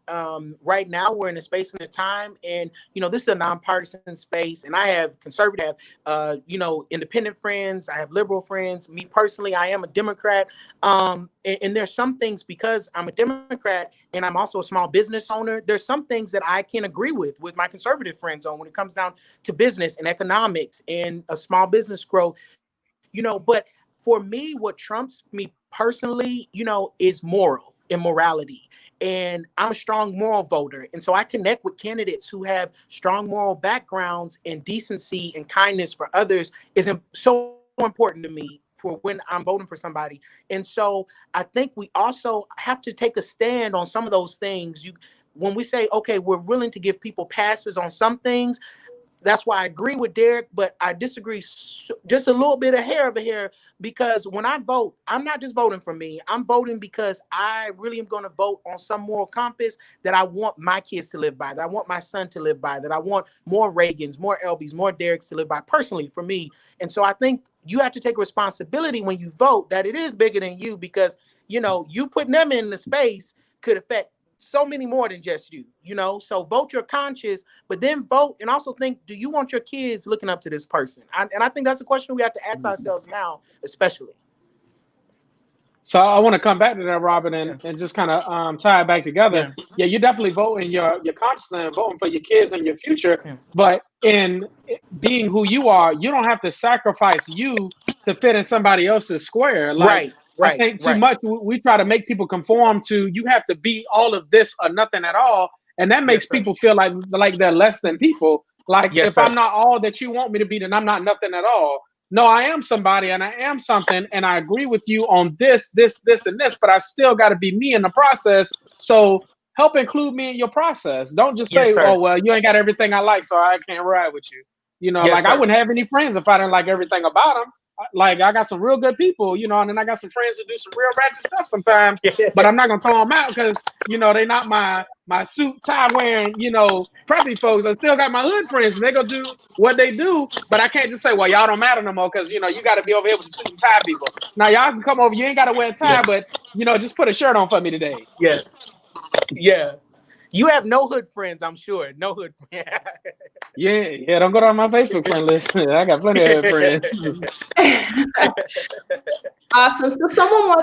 right now we're in a space and a time, and this is a nonpartisan space, and I have conservative, independent friends. I have liberal friends. Me personally, I am a Democrat, and there's some things because I'm a Democrat and I'm also a small business owner. There's some things that I can agree with my conservative friends on when it comes down to business and economics and a small business growth, but for me, what trumps me personally, is moral and morality. And I'm a strong moral voter. And so I connect with candidates who have strong moral backgrounds, and decency and kindness for others is so important to me for when I'm voting for somebody. And so I think we also have to take a stand on some of those things. When we say, okay, we're willing to give people passes on some things, that's why I agree with Derek, but I disagree just a little bit of hair over here, because when I vote, I'm not just voting for me. I'm voting because I really am going to vote on some moral compass that I want my kids to live by, that I want my son to live by, that I want more Reagans, more Elbys, more Dereks to live by personally for me. And so I think you have to take responsibility when you vote that it is bigger than you, because, you putting them in the space could affect so many more than just you, so vote your conscience, but then vote and also think, do you want your kids looking up to this person? And I think that's a question we have to ask ourselves now, especially. So I want to come back to that, Robin, and just kind of tie it back together. Yeah, you're definitely voting your conscience and voting for your kids and your future. But in being who you are, you don't have to sacrifice you to fit in somebody else's square. Like, I think too much we try to make people conform to, you have to be all of this or nothing at all. And that makes people feel like they're less than people. Like, if I'm not all that you want me to be, then I'm not nothing at all. No, I am somebody and I am something, and I agree with you on this, and this, but I still got to be me in the process. So help include me in your process. Don't just say, oh, well, you ain't got everything I like, so I can't ride with you. I wouldn't have any friends if I didn't like everything about them. Like, I got some real good people, and then I got some friends who do some real ratchet stuff sometimes, but I'm not going to call them out because, they not my suit, tie wearing, preppy folks. I still got my hood friends, and they go do what they do, but I can't just say, well, y'all don't matter no more because, you got to be over here with the suit and tie people. Now, y'all can come over. You ain't got to wear a tie, but, just put a shirt on for me today. Yeah. You have no hood friends, I'm sure. No hood friends. Yeah. Don't go down my Facebook friend list. I got plenty of hood friends. Awesome. So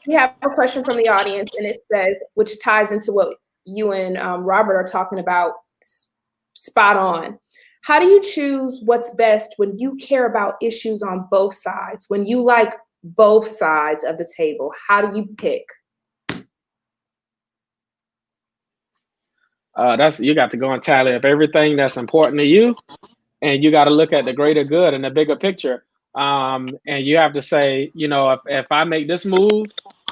we have a question from the audience, and it says, which ties into what you and Robert are talking about, spot on. How do you choose what's best when you care about issues on both sides? When you like both sides of the table, how do you pick? You got to go and tally up everything that's important to you and you got to look at the greater good and the bigger picture. And you have to say, you know, if I make this move,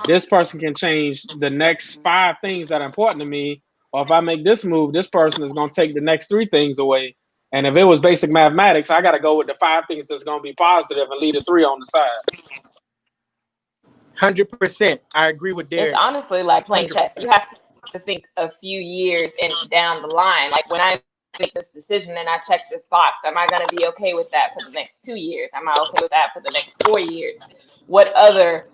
this person can change the next 5 things that are important to me. Or if I make this move, this person is going to take the next 3 things away. And if it was basic mathematics, I got to go with the 5 things that's going to be positive and leave the 3 on the side. 100%. I agree with Derek. It's honestly like playing 100%. chess. You have to think a few years and down the line. Like when I make this decision and I check this box, am I going to be okay with that for the next 2 years? Am I okay with that for the next 4 years? What other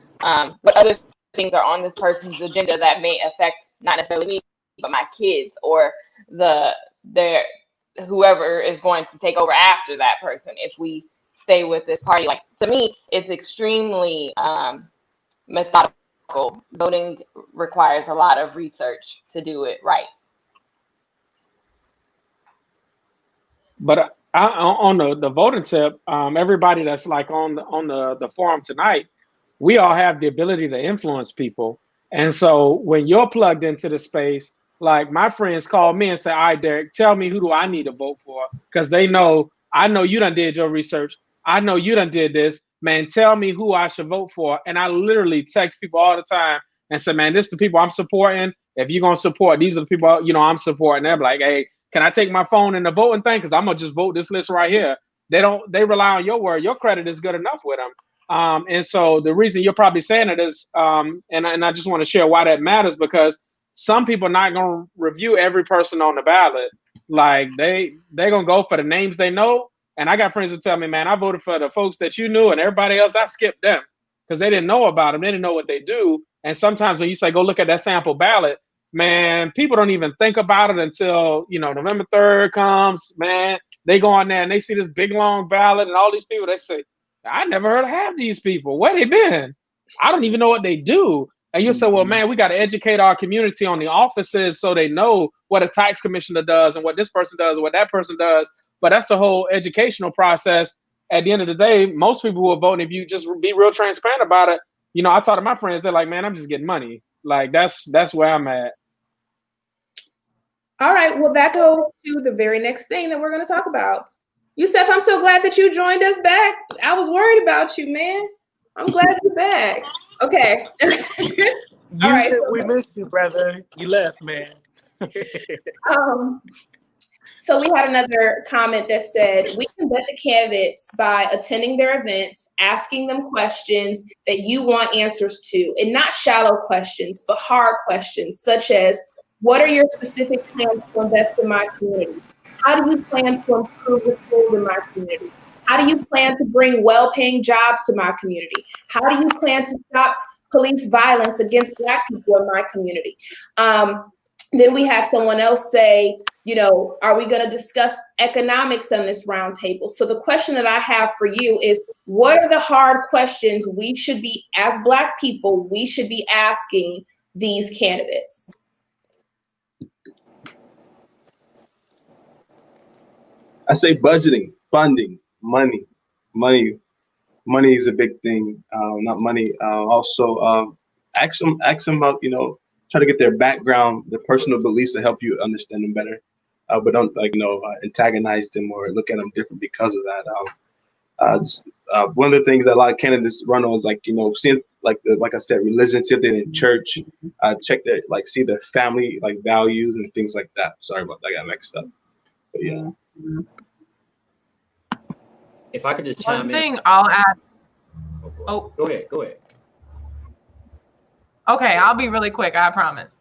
things are on this person's agenda that may affect not necessarily me, but my kids or their whoever is going to take over after that person if we stay with this party? Like, to me, it's extremely methodical. Voting requires a lot of research to do it right. But on the voting tip, everybody that's like on the forum tonight, we all have the ability to influence people. And so when you're plugged into the space, like my friends call me and say, all right, Derek, tell me who do I need to vote for? Because they know, I know you done did your research. I know you done did this. Man, tell me who I should vote for. And I literally text people all the time and say, man, this is the people I'm supporting. If you're going to support, these are the people, you know, I'm supporting. They're like, hey, can I take my phone in the voting thing? Because I'm going to just vote this list right here. They rely on your word. Your credit is good enough with them. And so the reason you're probably saying it is, and I just want to share why that matters, because some people are not going to review every person on the ballot. Like they're going to go for the names they know. And I got friends who tell me, man, I voted for the folks that you knew, and everybody else, I skipped them because they didn't know about them. They didn't know what they do. And sometimes when you say, go look at that sample ballot, man, people don't even think about it until, you know, November 3rd comes, man. They go on there and they see this big, long ballot and all these people, they say, I never heard of half these people. Where they been? I don't even know what they do. And you say, well, man, we got to educate our community on the offices so they know what a tax commissioner does and what this person does and what that person does. But that's a whole educational process. At the end of the day, most people who are voting, if you just be real transparent about it, you know, I talk to my friends, they're like, man, I'm just getting money. Like that's where I'm at. All right. Well, that goes to the very next thing that we're going to talk about. Yusef, I'm so glad that you joined us back. I was worried about you, man. I'm glad you're back. Okay. All right. So, we missed you, brother. You left, man. So we had another comment that said, we can vet the candidates by attending their events, asking them questions that you want answers to, and not shallow questions, but hard questions, such as, what are your specific plans to invest in my community? How do you plan to improve the schools in my community? How do you plan to bring well-paying jobs to my community? How do you plan to stop police violence against Black people in my community? Then we had someone else say, you know, are we going to discuss economics on this roundtable? So the question that I have for you is, what are the hard questions we should be, as Black people, we should be asking these candidates? I say budgeting, funding, money. Money is a big thing. Not money. Also, ask them about, you know, try to get their background, their personal beliefs to help you understand them better. But don't antagonize them or look at them different because of that. One of the things that a lot of candidates run on is seeing like I said, religion, see if they're in church, check their see their family values and things like that. Sorry about that, I got mixed up. But yeah. If I could just chime in. One thing I'll add. Oh, go ahead. Okay, I'll be really quick, I promise.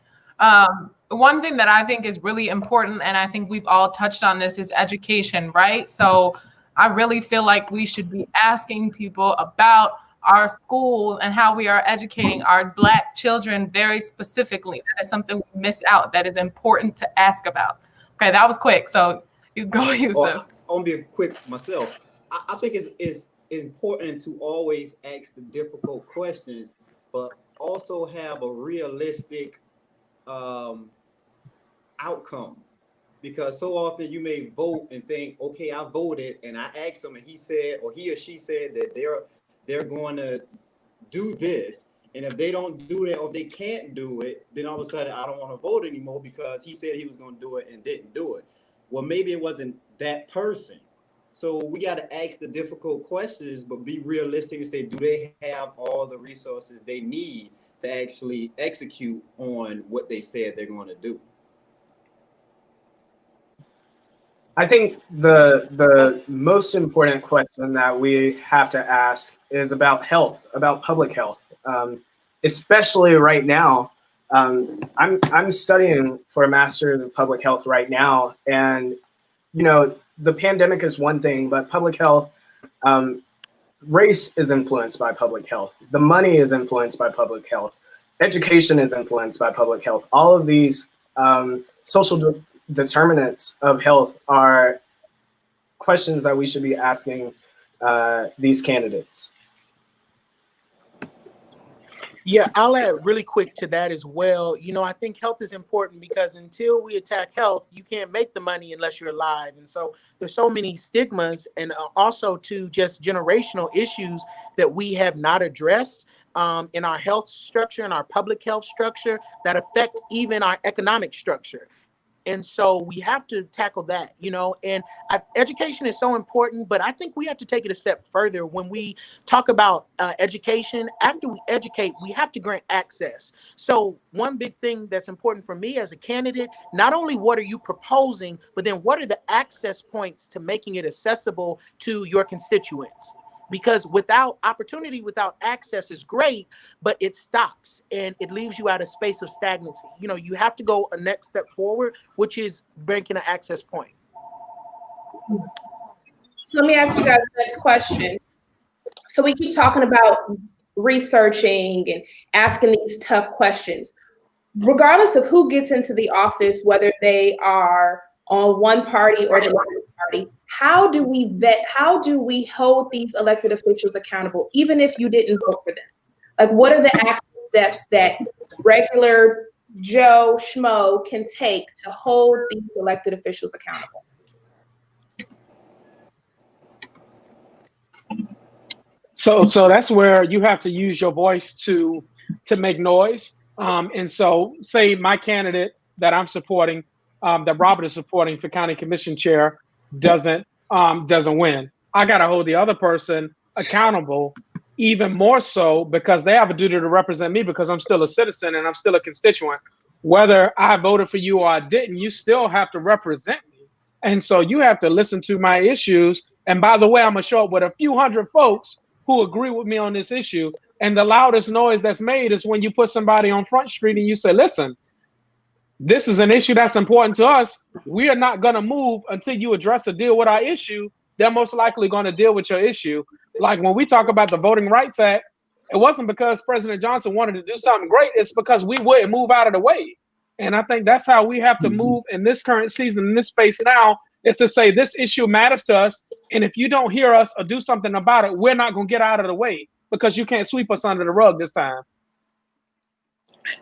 One thing that I think is really important, and I think we've all touched on this, is education, right? So I really feel like we should be asking people about our schools and how we are educating our Black children very specifically. That is something we miss out that is important to ask about. Okay, that was quick. So you go, Yusuf. I'll be quick myself. I think it's important to always ask the difficult questions, but also have a realistic outcome. Because so often you may vote and think, okay, I voted and I asked them and he said, or he or she said that they're going to do this. And if they don't do that, or if they can't do it, then all of a sudden I don't want to vote anymore because he said he was going to do it and didn't do it. Well, maybe it wasn't that person. So we got to ask the difficult questions, but be realistic and say, do they have all the resources they need to actually execute on what they said they're going to do? I think the most important question that we have to ask is about health, about public health, especially right now. I'm studying for a master's of public health right now, and the pandemic is one thing, but public health, race is influenced by public health. The money is influenced by public health. Education is influenced by public health. All of these social determinants of health are questions that we should be asking these candidates. Yeah, I'll add really quick to that as well. I think health is important because until we attack health, you can't make the money unless you're alive. And so there's so many stigmas and also to just generational issues that we have not addressed in our health structure and our public health structure that affect even our economic structure. And so we have to tackle that, and education is so important, but I think we have to take it a step further when we talk about education. After we educate, we have to grant access. So one big thing that's important for me as a candidate, not only what are you proposing, but then what are the access points to making it accessible to your constituents? Because without opportunity, without access is great, but it stops and it leaves you at a space of stagnancy. You have to go a next step forward, which is making an access point. So let me ask you guys the next question. So we keep talking about researching and asking these tough questions. Regardless of who gets into the office, whether they are on one party or the other party, how do we vet, how do we hold these elected officials accountable, even if you didn't vote for them? Like, what are the actual steps that regular Joe Schmo can take to hold these elected officials accountable? So that's where you have to use your voice to make noise. And so, say my candidate that I'm supporting, that Robert is supporting for county commission chair, doesn't win. I got to hold the other person accountable, even more so because they have a duty to represent me because I'm still a citizen and I'm still a constituent. Whether I voted for you or I didn't, you still have to represent me. And so you have to listen to my issues. And by the way, I'm gonna show up with a few hundred folks who agree with me on this issue. And the loudest noise that's made is when you put somebody on Front Street and you say, listen, this is an issue that's important to us. We are not going to move until you address or deal with our issue. They're most likely going to deal with your issue. Like when we talk about the Voting Rights Act, it wasn't because President Johnson wanted to do something great. It's because we wouldn't move out of the way. And I think that's how we have to move in this current season, in this space now, is to say this issue matters to us. And if you don't hear us or do something about it, we're not going to get out of the way because you can't sweep us under the rug this time.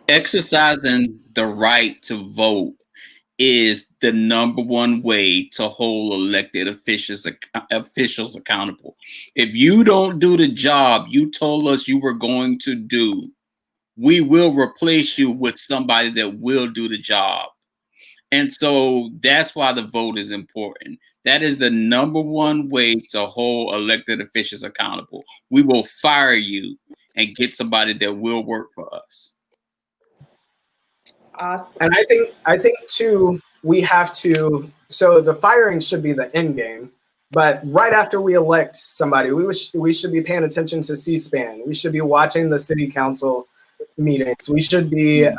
Exercising the right to vote is the number one way to hold elected officials accountable. If you don't do the job you told us you were going to do, we will replace you with somebody that will do the job. And so that's why the vote is important. That is the number one way to hold elected officials accountable. We will fire you and get somebody that will work for us. Awesome. And I think too, we have to, so the firing should be the end game, but right after we elect somebody, we should be paying attention to C-SPAN. We should be watching the city council meetings. We should be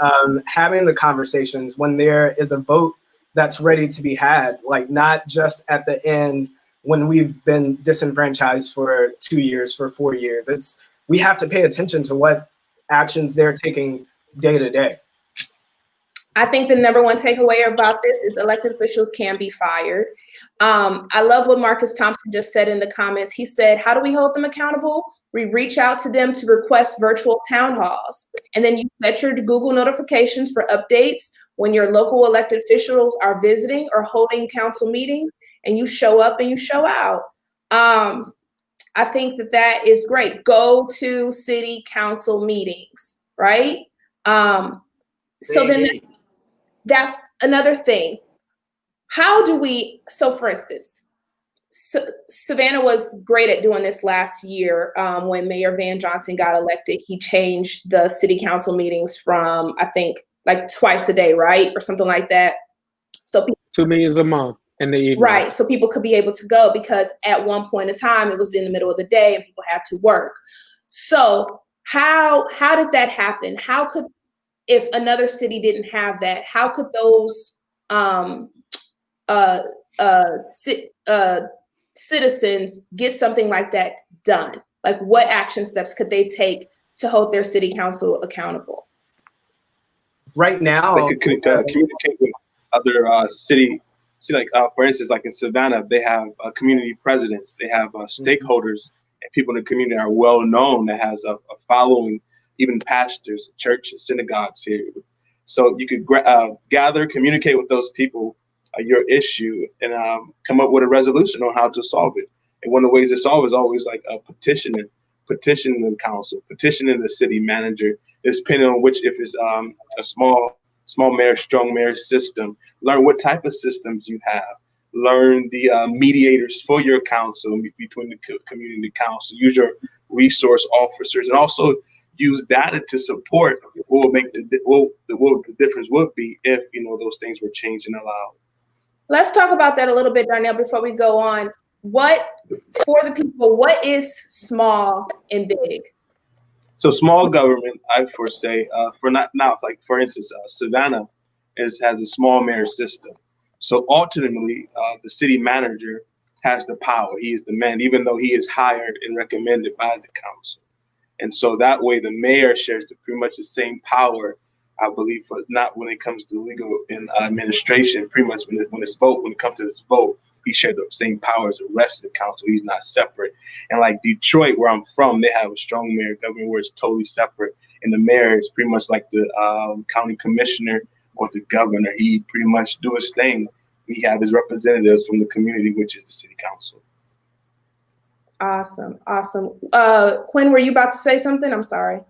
having the conversations when there is a vote that's ready to be had, like not just at the end when we've been disenfranchised for 2 years, for 4 years. We have to pay attention to what actions they're taking day to day. I think the number one takeaway about this is elected officials can be fired. I love what Marcus Thompson just said in the comments. He said, how do we hold them accountable? We reach out to them to request virtual town halls. And then you set your Google notifications for updates when your local elected officials are visiting or holding council meetings, and you show up and you show out. I think that is great. Go to city council meetings, right? So then that's another thing. How do we, so for instance, Savannah was great at doing this last year. When Mayor Van Johnson got elected, he changed the city council meetings from, I think, like twice a day, right? Or something like that. So 2 meetings a month in the evenings. Right. So people could be able to go, because at one point in time it was in the middle of the day and people had to work. So how did that happen? How could, if another city didn't have that, how could those citizens get something like that done? Like, what action steps could they take to hold their city council accountable? Right now, They could communicate with other city, like for instance, like in Savannah, they have community presidents, they have stakeholders, and people in the community are well known that has a following, even pastors, churches, synagogues here. So you could gather, communicate with those people your issue, and come up with a resolution on how to solve it. And one of the ways to solve is always like petitioning the council, petitioning the city manager. It's depending on which, if it's a small mayor, strong mayor system. Learn what type of systems you have. Learn the mediators for your council between the community council. Use your resource officers, and also use data to support what will make what the difference would be if those things were changed and allowed. Let's talk about that a little bit, Darnell, before we go on. What, for the people, what is small and big? So small government, I foresay, for instance, Savannah has a small mayor system. So ultimately, the city manager has the power. He is the man, even though he is hired and recommended by the council. And so that way, the mayor shares pretty much the same power, I believe, not when it comes to legal and administration. Pretty much when it comes to this vote, he shared the same power as the rest of the council. He's not separate. And like Detroit, where I'm from, they have a strong mayor government where it's totally separate. And the mayor is pretty much like the county commissioner or the governor. He pretty much do his thing. We have his representatives from the community, which is the city council. Awesome. Quinn, were you about to say something? I'm sorry.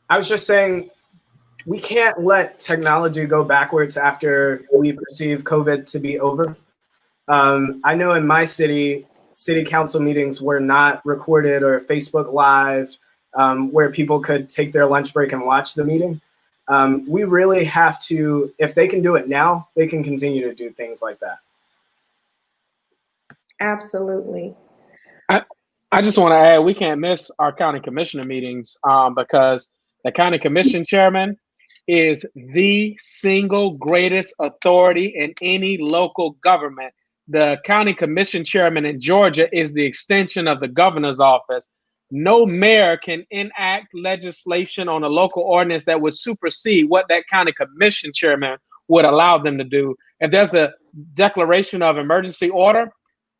I was just saying, we can't let technology go backwards after we perceive COVID to be over. I know in my city council meetings were not recorded or Facebook Live, where people could take their lunch break and watch the meeting. We really have to, if they can do it now, they can continue to do things like that. Absolutely. I just want to add, we can't miss our county commissioner meetings because the county commission chairman is the single greatest authority in any local government. The county commission chairman in Georgia is the extension of the governor's office. No mayor can enact legislation on a local ordinance that would supersede what that county commission chairman would allow them to do. If there's a declaration of emergency order,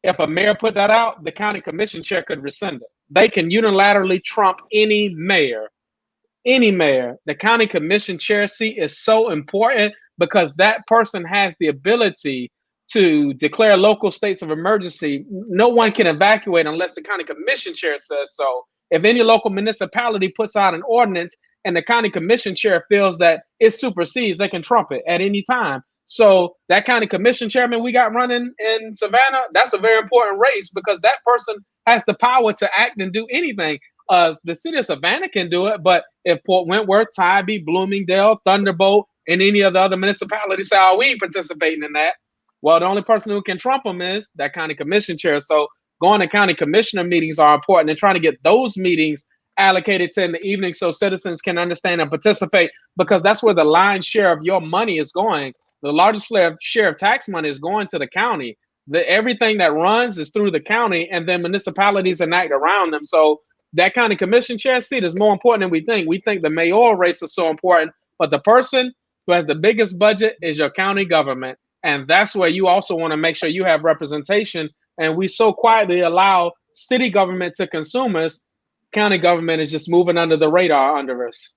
if a mayor put that out, the county commission chair could rescind it. They can unilaterally trump any mayor. The county commission chair seat is so important because that person has the ability to declare local states of emergency. No one can evacuate unless the county commission chair says so. If any local municipality puts out an ordinance and the county commission chair feels that it supersedes, they can trump it at any time. So that county commission chairman we got running in Savannah, that's a very important race because that person has the power to act and do anything. The city of Savannah can do it, but if Port Wentworth, Tybee, Bloomingdale, Thunderbolt, and any of the other municipalities say, oh, we ain't participating in that, well, the only person who can trump them is that county commission chair. So going to county commissioner meetings are important, and trying to get those meetings allocated to in the evening so citizens can understand and participate, because that's where the lion's share of your money is going. The largest share of tax money is going to the county. Everything that runs is through the county, and then municipalities enact around them. So that county commission chair seat is more important than we think. We think the mayoral race is so important, but the person who has the biggest budget is your county government. And that's where you also want to make sure you have representation. And we so quietly allow city government to consume us. County government is just moving under the radar under us.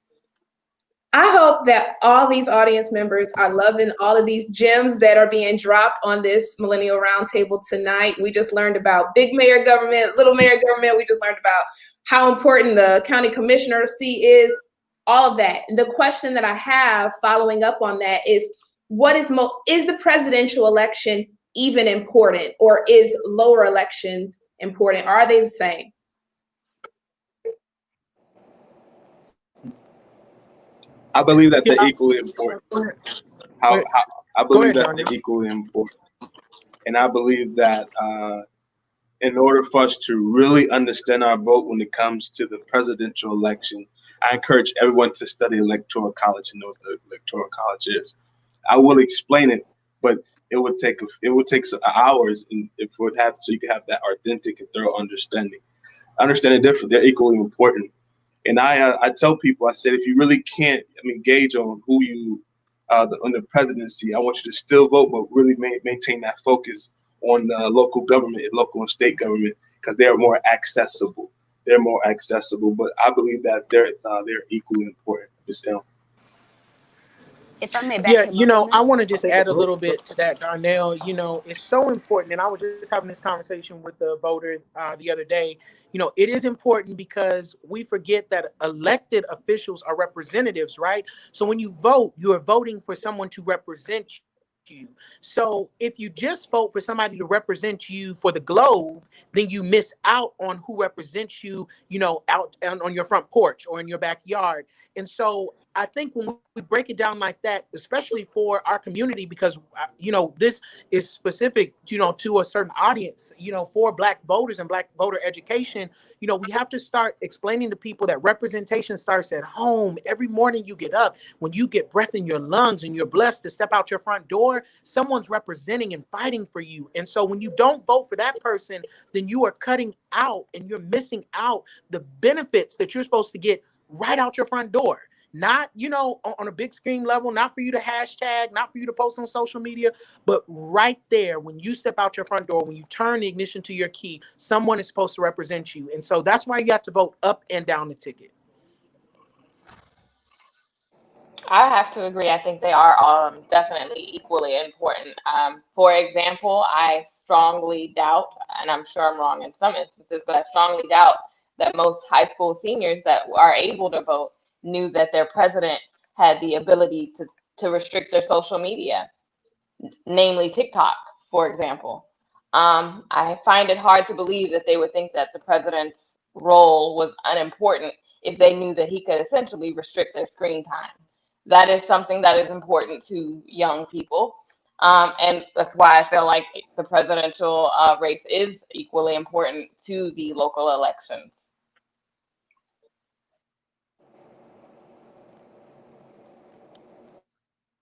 I hope that all these audience members are loving all of these gems that are being dropped on this Millennial Roundtable tonight. We just learned about big mayor government, little mayor government. We just learned about how important the county commissioner seat is, all of that. And the question that I have following up on that is, what is the presidential election even important, or is lower elections important? Or are they the same? I believe that they're equally important. I believe that they're equally important, and I believe that in order for us to really understand our vote when it comes to the presidential election, I encourage everyone to study electoral college and know what the electoral college is. I will explain it, but it would take some hours, and if it would have so you can have that authentic and thorough understanding. Understand it different; they're equally important. And I tell people, I said, if you really can't engage on who you on the presidency, I want you to still vote, but really maintain that focus on local government, local and state government, because they are more accessible. They're more accessible, but I believe that they're equally important. If I may Yeah, back him up on I that. want to just add a little bit to that, Darnell. It's so important. And I was just having this conversation with the voter the other day. It is important because we forget that elected officials are representatives, right? So when you vote, you are voting for someone to represent you. So if you just vote for somebody to represent you for the globe, then you miss out on who represents you, out on your front porch or in your backyard. And so I think when we break it down like that, especially for our community, because this is specific, to a certain audience, for Black voters and Black voter education, we have to start explaining to people that representation starts at home. Every morning you get up, when you get breath in your lungs and you're blessed to step out your front door, someone's representing and fighting for you. And so when you don't vote for that person, then you are cutting out and you're missing out the benefits that you're supposed to get right out your front door. Not, on a big screen level, not for you to hashtag, not for you to post on social media, but right there, when you step out your front door, when you turn the ignition to your key, someone is supposed to represent you. And so that's why you have to vote up and down the ticket. I have to agree. I think they are definitely equally important. For example, I strongly doubt, and I'm sure I'm wrong in some instances, but I strongly doubt that most high school seniors that are able to vote knew that their president had the ability to restrict their social media, namely TikTok, for example. I find it hard to believe that they would think that the president's role was unimportant if they knew that he could essentially restrict their screen time. That is something that is important to young people. And that's why I feel like the presidential race is equally important to the local elections.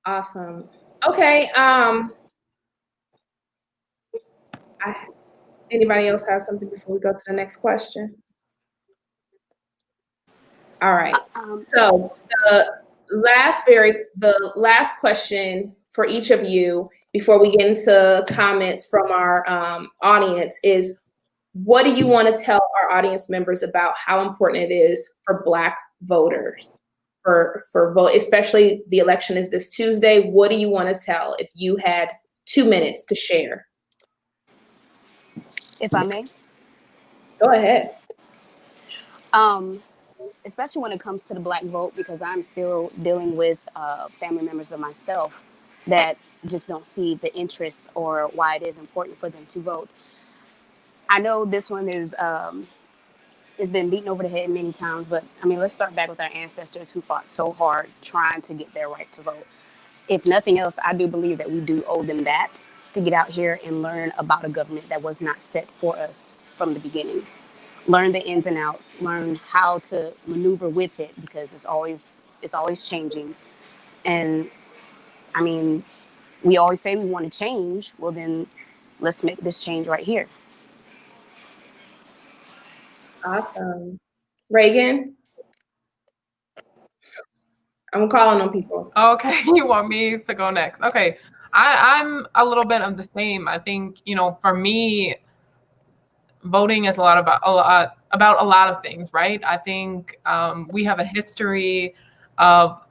Awesome. Okay. Anybody else have something before we go to the next question? All right. So the last question for each of you before we get into comments from our audience is, what do you want to tell our audience members about how important it is for Black voters for vote, especially the election is this Tuesday? What do you want to tell if you had 2 minutes to share? If I may. Go ahead. Especially when it comes to the Black vote, because I'm still dealing with family members of myself that just don't see the interest or why it is important for them to vote. I know this one is it's been beaten over the head many times, but let's start back with our ancestors who fought so hard trying to get their right to vote. If nothing else, I do believe that we do owe them that, to get out here and learn about a government that was not set for us from the beginning. Learn the ins and outs, learn how to maneuver with it, because it's always changing. And we always say we want to change. Well, then let's make this change right here. Awesome. Reagan? I'm calling on people. Okay, you want me to go next? Okay, I'm a little bit of the same. I think, for me, voting is about a lot of things, right? I think we have a history of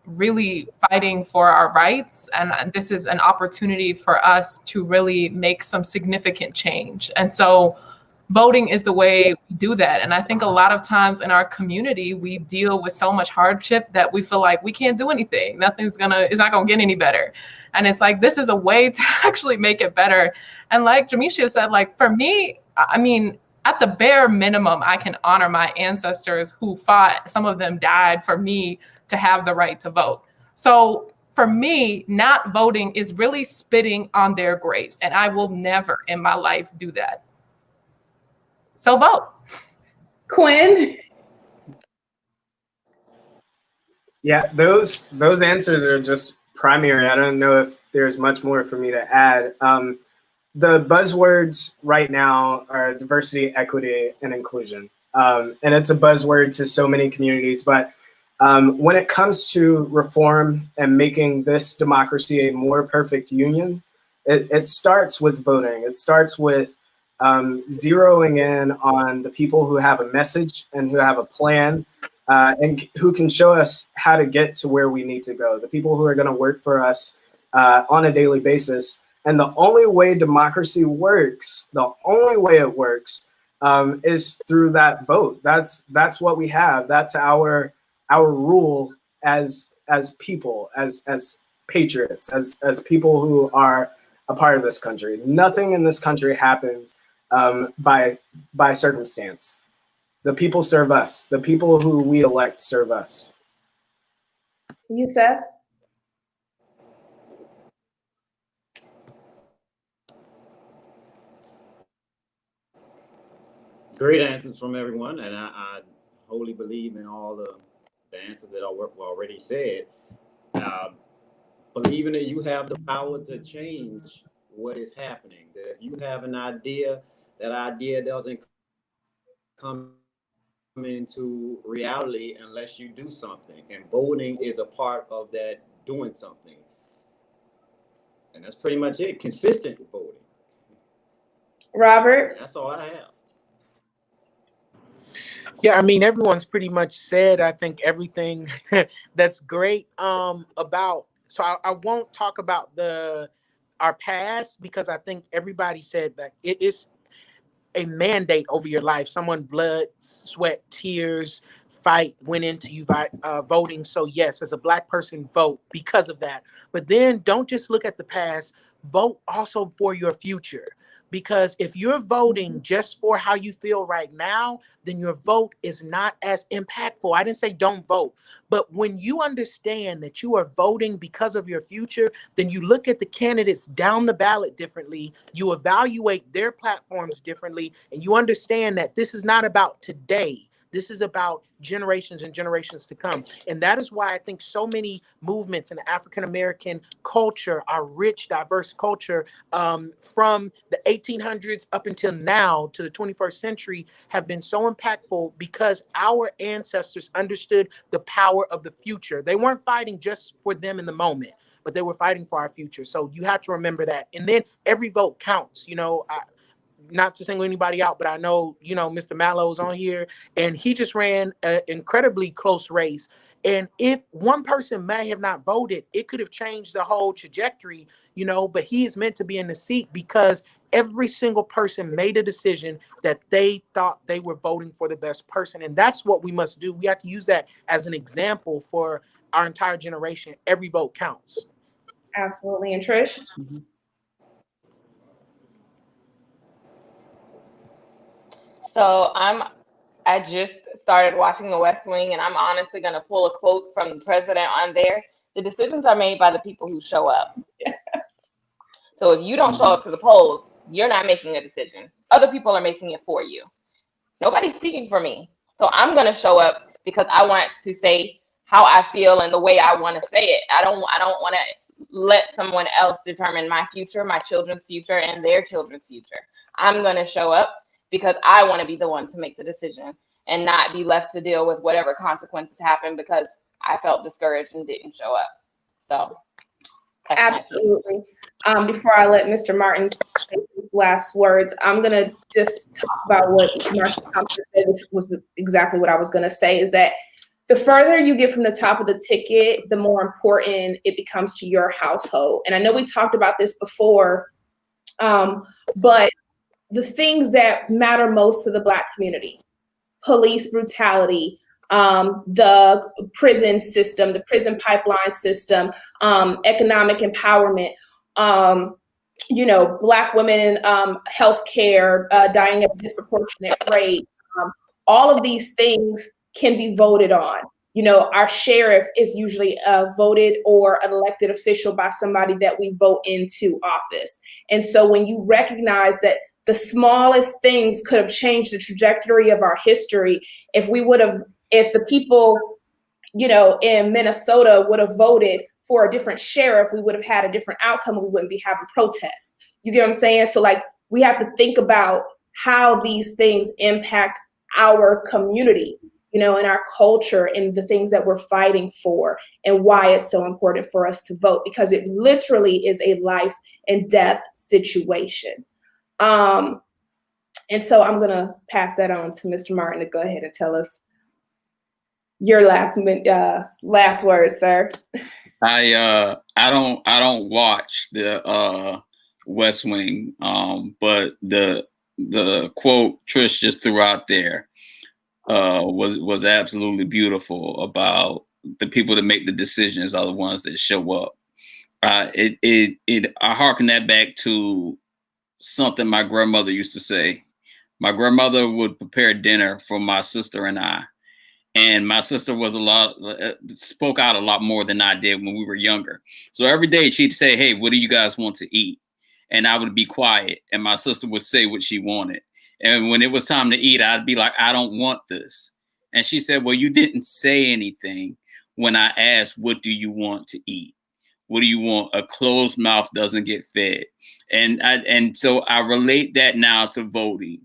really fighting for our rights, and this is an opportunity for us to really make some significant change. And so voting is the way we do that. And I think a lot of times in our community, we deal with so much hardship that we feel like we can't do anything. It's not gonna get any better. And it's like, this is a way to actually make it better. And like Jamisha said, like for me, I mean, at the bare minimum, I can honor my ancestors who fought. Some of them died for me to have the right to vote. So for me, not voting is really spitting on their graves. And I will never in my life do that. So vote. Quinn? Yeah, those answers are just primary. I don't know if there's much more for me to add. The buzzwords right now are diversity, equity, and inclusion. And it's a buzzword to so many communities, but when it comes to reform and making this democracy a more perfect union, it starts with voting. It starts with zeroing in on the people who have a message and who have a plan and who can show us how to get to where we need to go, the people who are going to work for us on a daily basis. And the only way democracy works, the only way it works is through that vote. That's what we have. That's our rule as people, as patriots, as people who are a part of this country. Nothing in this country happens by circumstance. The people serve us. The people who we elect serve us. You said? Great answers from everyone, and I wholly believe in all the answers that were already said. Believing that you have the power to change what is happening. That if you have an idea, that idea doesn't come into reality unless you do something. And voting is a part of that doing something. And that's pretty much it. Consistent voting. Robert? That's all I have. Yeah, I mean, everyone's pretty much said, I think, everything that's great about. So I won't talk about our past, because I think everybody said that it is a mandate over your life. Someone blood, sweat, tears, fight went into you voting. So yes, as a Black person, vote because of that. But then don't just look at the past, vote also for your future. Because if you're voting just for how you feel right now, then your vote is not as impactful. I didn't say don't vote, but when you understand that you are voting because of your future, then you look at the candidates down the ballot differently, you evaluate their platforms differently, and you understand that this is not about today. This is about generations and generations to come. And that is why I think so many movements in the African-American culture, our rich, diverse culture, from the 1800s up until now to the 21st century, have been so impactful because our ancestors understood the power of the future. They weren't fighting just for them in the moment, but they were fighting for our future. So you have to remember that. And then every vote counts. You know, not to single anybody out, but I know, you know, Mr. Mallow's on here, and he just ran an incredibly close race. And if one person may have not voted, it could have changed the whole trajectory, you know, but he is meant to be in the seat because every single person made a decision that they thought they were voting for the best person. And that's what we must do. We have to use that as an example for our entire generation. Every vote counts. Absolutely. And Trish? Mm-hmm. So I just started watching The West Wing, and I'm honestly going to pull a quote from the president on there. The decisions are made by the people who show up. So if you don't show up to the polls, you're not making a decision. Other people are making it for you. Nobody's speaking for me. So I'm going to show up because I want to say how I feel and the way I want to say it. I don't want to let someone else determine my future, my children's future, and their children's future. I'm going to show up because I want to be the one to make the decision and not be left to deal with whatever consequences happen because I felt discouraged and didn't show up. So absolutely. Before I let Mr. Martin say his last words, I'm going to just talk about what Marcia Thompson said, which was exactly what I was going to say, is that the further you get from the top of the ticket, the more important it becomes to your household. And I know we talked about this before, but the things that matter most to the Black community: police brutality, the prison system, the prison pipeline system, economic empowerment, Black women, healthcare, dying at a disproportionate rate. All of these things can be voted on. Our sheriff is usually voted or an elected official by somebody that we vote into office. And so when you recognize that the smallest things could have changed the trajectory of our history, if the people, in Minnesota would have voted for a different sheriff, we would have had a different outcome. We wouldn't be having protests. You get what I'm saying? So we have to think about how these things impact our community, and our culture and the things that we're fighting for, and why it's so important for us to vote, because it literally is a life and death situation. And so I'm going to pass that on to Mr. Martin to go ahead and tell us your last words, sir. I don't watch the West Wing, but the quote Trish just threw out there was absolutely beautiful about the people that make the decisions are the ones that show up. I hearken that back to something my grandmother used to say. My grandmother would prepare dinner for my sister and I. And my sister was spoke out a lot more than I did when we were younger. So every day she'd say, "Hey, what do you guys want to eat?" And I would be quiet, and my sister would say what she wanted. And when it was time to eat, I'd be like, "I don't want this." And she said, "Well, you didn't say anything when I asked, what do you want to eat? What do you want? A closed mouth doesn't get fed." And so I relate that now to voting.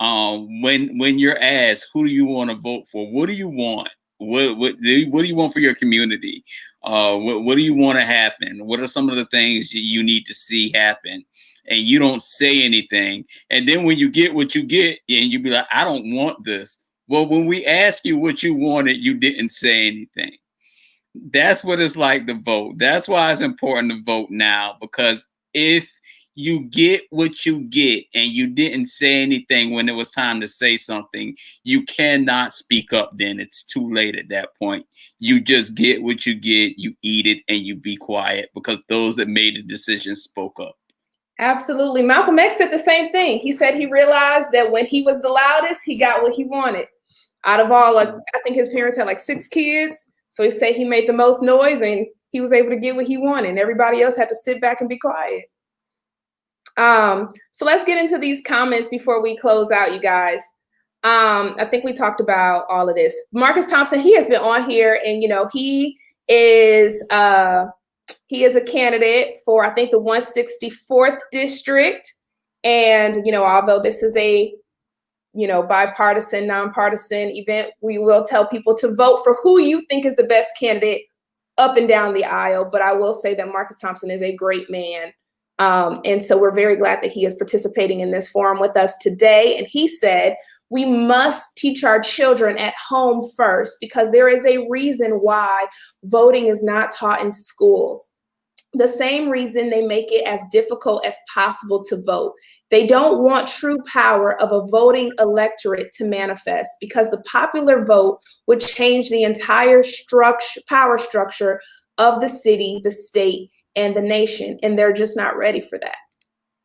When you're asked, who do you want to vote for? What do you want? What do you want for your community? What do you want to happen? What are some of the things you need to see happen? And you don't say anything. And then when you get what you get, and you be like, "I don't want this." Well, when we ask you what you wanted, you didn't say anything. That's what it's like to vote. That's why it's important to vote now, because if you get what you get and you didn't say anything when it was time to say something, you cannot speak up then. It's too late at that point. You just get what you get, you eat it, and you be quiet, because those that made the decision spoke up. Absolutely. Malcolm X said the same thing. He said he realized that when he was the loudest, he got what he wanted. Out of all, I think his parents had 6 kids. So he said he made the most noise and he was able to get what he wanted. And everybody else had to sit back and be quiet. So let's get into these comments before we close out, you guys. I think we talked about all of this. Marcus Thompson, he has been on here, and he is a candidate for, I think, the 164th district. And although this is a bipartisan, nonpartisan event, we will tell people to vote for who you think is the best candidate up and down the aisle. But I will say that Marcus Thompson is a great man. And so we're very glad that he is participating in this forum with us today. And he said, we must teach our children at home first, because there is a reason why voting is not taught in schools. The same reason they make it as difficult as possible to vote. They don't want true power of a voting electorate to manifest, because the popular vote would change the entire power structure of the city, the state, and the nation, and they're just not ready for that.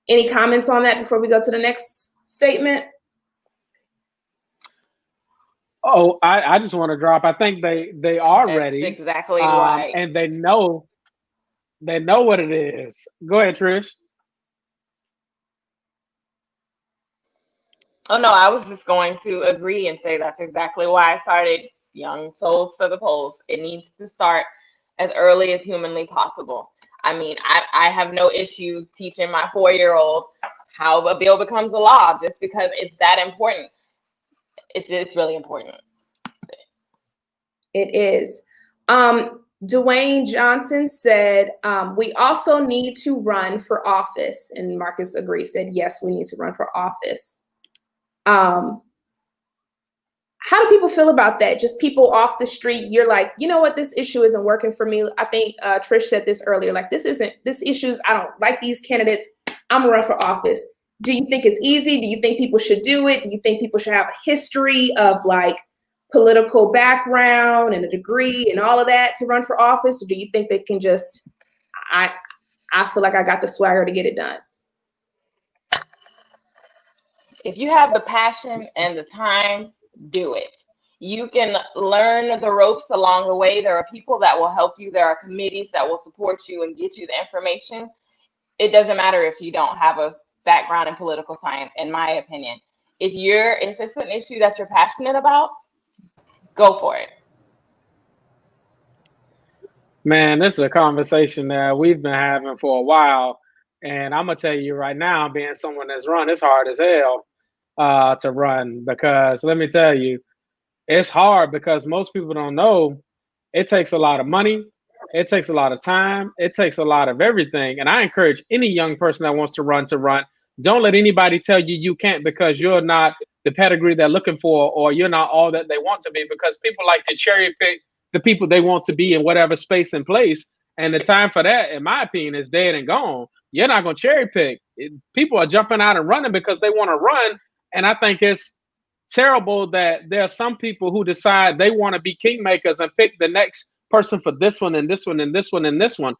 Any comments on that before we go to the next statement? Oh, I just want to drop. I think they are ready. That's exactly right. And they know what it is. Go ahead, Trish. Oh no, I was just going to agree and say that's exactly why I started Young Souls for the Polls. It needs to start as early as humanly possible. I mean, I have no issue teaching my 4-year-old how a bill becomes a law, just because it's that important. It's really important. It is. Dwayne Johnson said, we also need to run for office. And Marcus agreed, said, yes, we need to run for office. How do people feel about that? Just people off the street, you're like, you know what, this issue isn't working for me. I think Trish said this earlier, like this issues, I don't like these candidates. I'm gonna run for office. Do you think it's easy? Do you think people should do it? Do you think people should have a history of like political background and a degree and all of that to run for office? Or do you think they can just, I feel like I got the swagger to get it done? If you have the passion and the time, do it. You can learn the ropes along the way. There are people that will help you. There are committees that will support you and get you the information. It doesn't matter if you don't have a background in political science, in my opinion. If it's an issue that you're passionate about, go for it. Man, this is a conversation that we've been having for a while. And I'm going to tell you right now, being someone that's run, it's hard as hell to run, because let me tell you, it's hard because most people don't know it takes a lot of money. It takes a lot of time. It takes a lot of everything. And I encourage any young person that wants to run to run. Don't let anybody tell you you can't because you're not the pedigree they're looking for, or you're not all that they want to be, because people like to cherry pick the people they want to be in whatever space and place. And the time for that, in my opinion, is dead and gone. You're not going to cherry pick. People are jumping out and running because they want to run. And I think it's terrible that there are some people who decide they want to be kingmakers and pick the next person for this one and this one and this one and this one.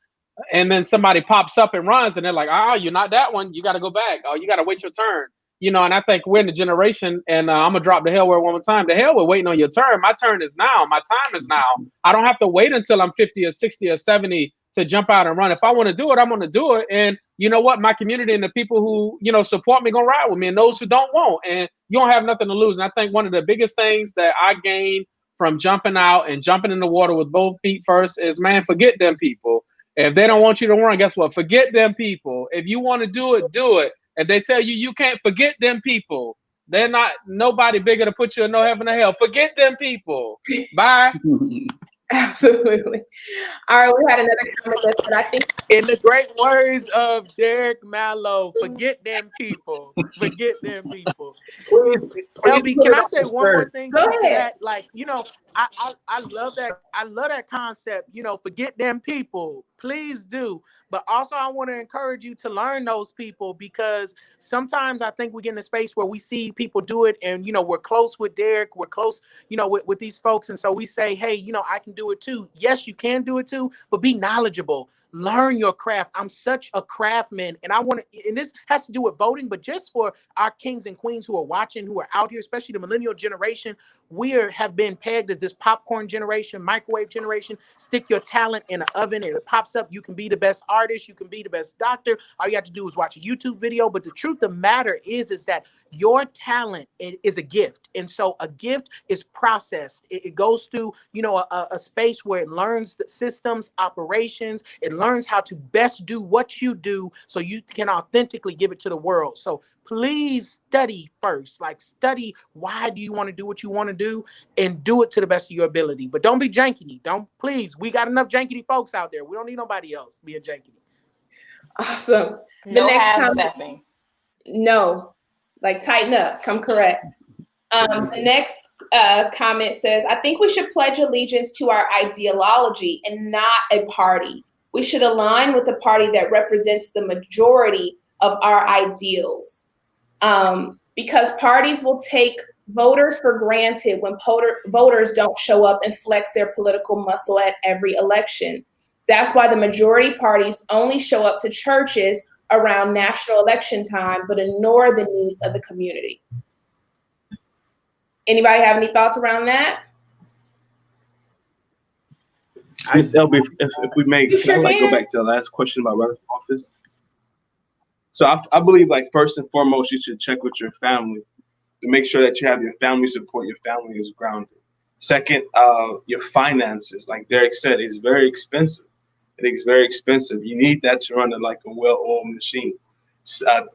And then somebody pops up and runs and they're like, you're not that one. You got to go back. Oh, you got to wait your turn. And I think we're in the generation, and I'm going to drop the hell word one more time. The hell with waiting on your turn. My turn is now. My time is now. I don't have to wait until I'm 50 or 60 or 70 to jump out and run. If I want to do it, I'm going to do it. And you know what? My community and the people who, support me going to ride with me, and those who don't won't. And you don't have nothing to lose. And I think one of the biggest things that I gained from jumping out and jumping in the water with both feet first is, man, forget them people. If they don't want you to run, guess what? Forget them people. If you want to do it, do it. If they tell you you can't, forget them people. They're not nobody bigger to put you in no heaven or hell. Forget them people. Bye. Absolutely. All right, we had another comment that said, I think, in the great words of Derek Mallow, forget them people. Forget them people. LB, can I say one more thing to that? Like, I love that. I love that concept. Forget them people. Please do. But also, I want to encourage you to learn those people, because sometimes I think we get in a space where we see people do it, and we're close with Derek, we're close, with these folks, and so we say, hey, I can do it too. Yes, you can do it too, but be knowledgeable. Learn your craft. I'm such a craftsman, and I want to, and this has to do with voting, but just for our kings and queens who are watching, who are out here, especially the millennial generation, we have been pegged as this popcorn generation, microwave generation. Stick your talent in an oven and it pops up. You can be the best artist. You can be the best doctor. All you have to do is watch a YouTube video. But the truth of the matter is that your talent is a gift. And so a gift is processed. It goes through, a space where it learns the systems, operations. It learns how to best do what you do so you can authentically give it to the world. So please study first. Like, study why do you want to do what you want to do, and do it to the best of your ability. But don't be jankety. Please. We got enough jankety folks out there. We don't need nobody else being jankety. Awesome. The next comment. No. Like, tighten up. Come correct. The next comment says, I think we should pledge allegiance to our ideology and not a party. We should align with a party that represents the majority of our ideals. Because parties will take voters for granted when voters don't show up and flex their political muscle at every election. That's why the majority parties only show up to churches around national election time, but ignore the needs of the community. Anybody have any thoughts around that? Miss LB, if we may, can I go back to the last question about running for office? So I believe, like, first and foremost, you should check with your family to make sure that you have your family support. Your family is grounded. Second, your finances, like Derek said, is very expensive. It is very expensive. You need that to run like a well-oiled machine.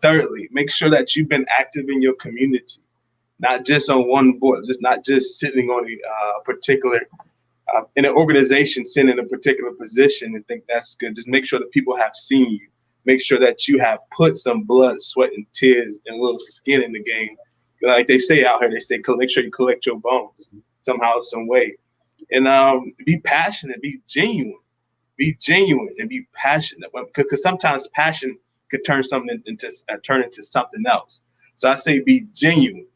Thirdly, make sure that you've been active in your community, not just on one board, not just sitting on a particular, in an organization, sitting in a particular position and think that's good. Just make sure that people have seen you. Make sure that you have put some blood, sweat, and tears and a little skin in the game. Like they say out here, they say, make sure you collect your bones somehow, some way. And be passionate, be genuine and be passionate. Because sometimes passion could turn something into something else. So I say be genuine.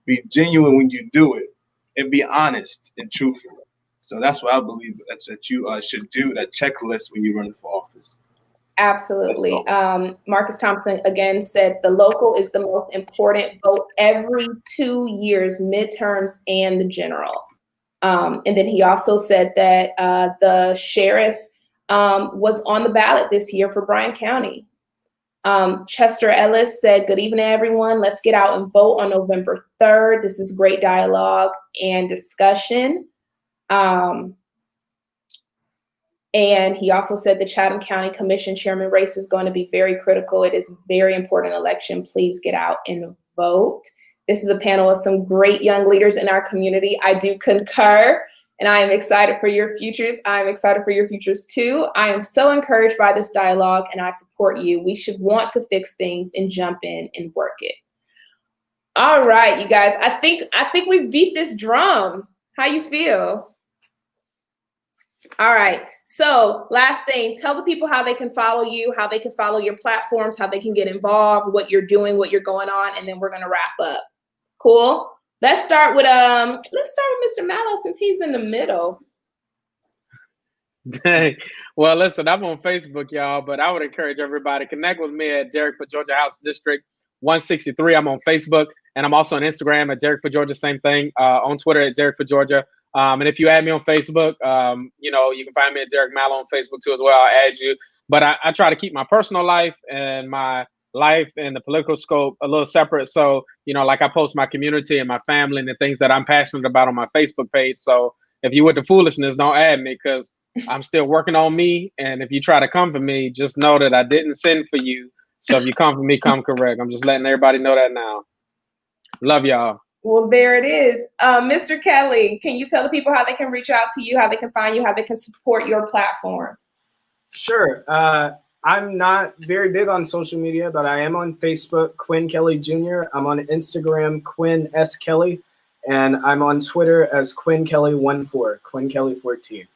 Be genuine when you do it, and be honest and truthful. So that's what I believe that you should do, that checklist when you're running for office. Absolutely. Marcus Thompson again said the local is the most important vote every 2 years, midterms and the general. And then he also said that the sheriff was on the ballot this year for Bryan County. Chester Ellis said, good evening, everyone. Let's get out and vote on November 3rd. This is great dialogue and discussion. And he also said the Chatham County Commission chairman race is going to be very critical. It is a very important election. Please get out and vote. This is a panel of some great young leaders in our community. I do concur, and I am excited for your futures. I'm excited for your futures too. I am so encouraged by this dialogue, and I support you. We should want to fix things and jump in and work it. All right, you guys. I think we beat this drum. How you feel? All right. So last thing, tell the people how they can follow you, how they can follow your platforms, how they can get involved, what you're doing, what you're going on, and then we're gonna wrap up. Cool. Let's start with Mr. Mallow since he's in the middle. Dang. Well, listen, I'm on Facebook, y'all, but I would encourage everybody to connect with me at Derek for Georgia House District 163. I'm on Facebook, and I'm also on Instagram at Derek for Georgia. Same thing. On Twitter at Derek for Georgia. And if you add me on Facebook, you can find me at Derek Mallow on Facebook too as well. I'll add you. But I try to keep my personal life and my life and the political scope a little separate. So, like I post my community and my family and the things that I'm passionate about on my Facebook page. So if you with the foolishness, don't add me because I'm still working on me. And if you try to come for me, just know that I didn't send for you. So if you come for me, come correct. I'm just letting everybody know that now. Love y'all. Well, there it is. Mr. Kelly, can you tell the people how they can reach out to you, how they can find you, how they can support your platforms? Sure. I'm not very big on social media, but I am on Facebook, Quinn Kelly Jr. I'm on Instagram, Quinn S. Kelly, and I'm on Twitter as Quinn Kelly14, Quinn Kelly 14.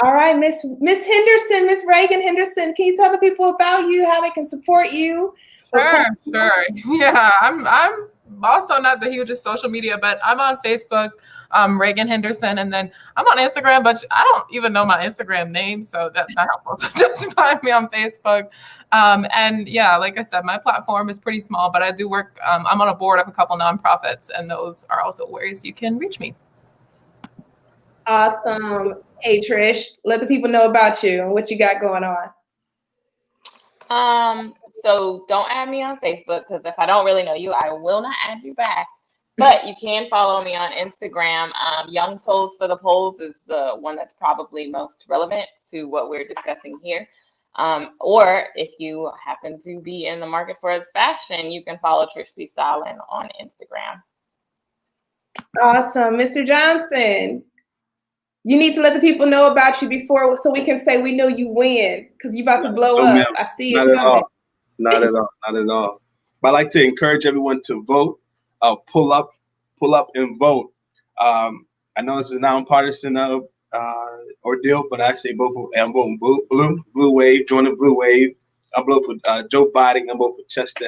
All right, Miss Henderson, Miss Reagan Henderson, can you tell the people about you, how they can support you? Sure. Yeah, I'm also not the hugest social media, but I'm on Facebook, Reagan Henderson, and then I'm on Instagram, but I don't even know my Instagram name, so that's not helpful. So just find me on Facebook. And yeah, like I said, my platform is pretty small, but I do work. I'm on a board of a couple nonprofits, and those are also ways you can reach me. Awesome. Hey, Trish, let the people know about you and what you got going on. So don't add me on Facebook because if I don't really know you, I will not add you back. But you can follow me on Instagram. Young Souls for the Polls is the one that's probably most relevant to what we're discussing here. Or if you happen to be in the market for fashion, you can follow Trish B. Stylin on Instagram. Awesome. Mr. Johnson, you need to let the people know about you before so we can say we know you win because you're about to blow up. I see it coming. Not at all. But I like to encourage everyone to vote. Pull up and vote. I know this is a nonpartisan ordeal, but I say vote for. I'm voting blue wave. Join the blue wave. I'm voting for Joe Biden. I'm voting for Chester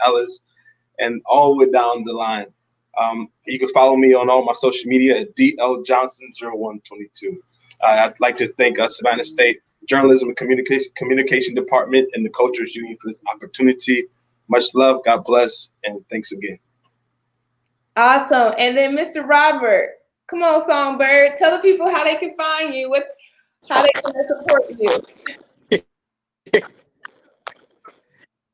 Ellis, and all the way down the line. You can follow me on all my social media at DLJohnson0122. I'd like to thank Savannah State Journalism and Communication Department and the Cultures Union for this opportunity. Much love, God bless, and thanks again. Awesome. And then Mr. Robert, come on, Songbird, tell the people how they can find you, how they can support you.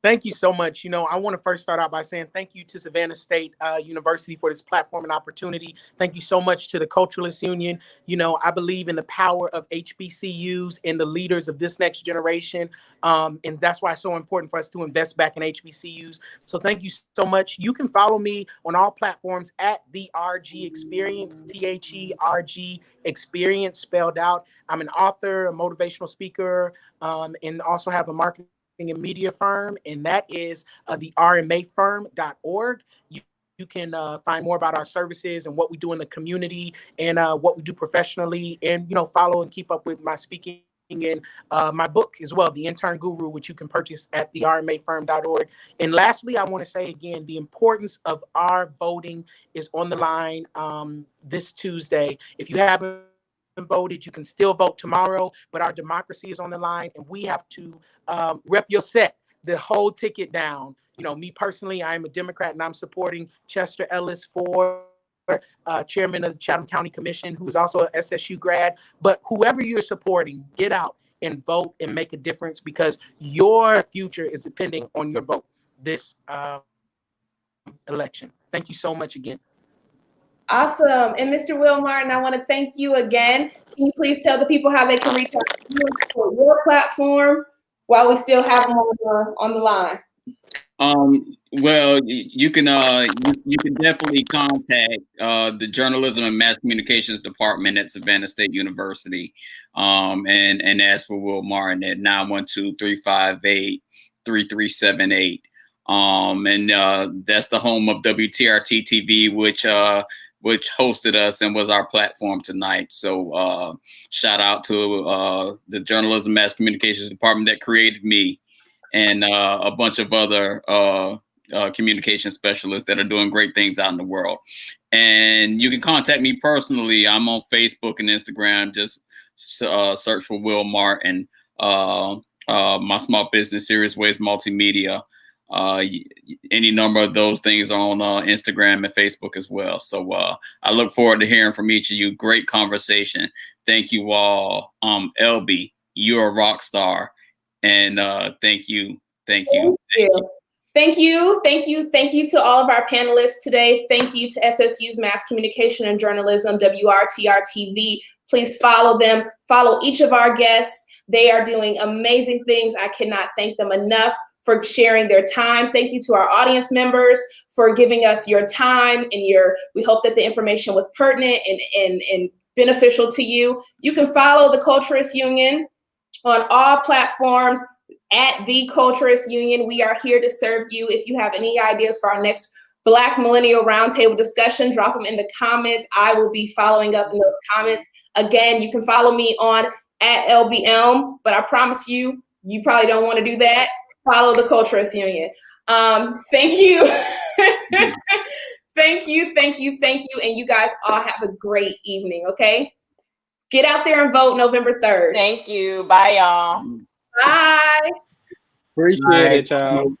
Thank you so much. I want to first start out by saying thank you to Savannah State University for this platform and opportunity. Thank you so much to the Culturalist Union. I believe in the power of HBCUs and the leaders of this next generation. And that's why it's so important for us to invest back in HBCUs. So thank you so much. You can follow me on all platforms at the RG Experience, THERG Experience spelled out. I'm an author, a motivational speaker, and also have a marketing and media firm, and that is the rmafirm.org. You can find more about our services and what we do in the community and what we do professionally, and follow and keep up with my speaking in my book as well, The Intern Guru, which you can purchase at thermafirm.org. And lastly, I want to say again, the importance of our voting is on the line this Tuesday. If you haven't voted, you can still vote tomorrow, but our democracy is on the line, and we have to rep your set, the whole ticket down. You know, me personally, I am a Democrat, and I'm supporting Chester Ellis for chairman of the Chatham County Commission, who is also an SSU grad. But whoever you're supporting, get out and vote and make a difference, because your future is depending on your vote this election. Thank you so much again. Awesome. And Mr. Will Martin, I want to thank you again. Can you please tell the people how they can reach out to you for your platform while we still have them on the line? Well, you can definitely contact the Journalism and Mass Communications Department at Savannah State University, and ask for Will Martin at 912-358-3378. And that's the home of WTRT TV, which hosted us and was our platform tonight. So shout out to the Journalism and Mass Communications Department that created me, and a bunch of other communication specialists that are doing great things out in the world. And you can contact me personally. I'm on Facebook and Instagram. Just search for Will Martin. My small business, Serious Ways Multimedia. Any number of those things are on Instagram and Facebook as well. So I look forward to hearing from each of you. Great conversation. Thank you all. LB, you're a rock star. And thank you. Thank you to all of our panelists today. Thank you to SSU's Mass Communication and Journalism, WRTR-TV. Please follow them. Follow each of our guests. They are doing amazing things. I cannot thank them enough for sharing their time. Thank you to our audience members for giving us your time and we hope that the information was pertinent and beneficial to you. You can follow the Culturist Union on all platforms at the Culturist Union. We are here to serve you. If you have any ideas for our next Black Millennial Roundtable discussion, drop them in the comments. I will be following up in those comments. Again, you can follow me on at LBElm, but I promise you, you probably don't want to do that. Follow the Culturist Union. Thank you. Thank you. And you guys all have a great evening, okay? Get out there and vote November 3rd. Thank you. Bye, y'all. Bye. Appreciate it, y'all.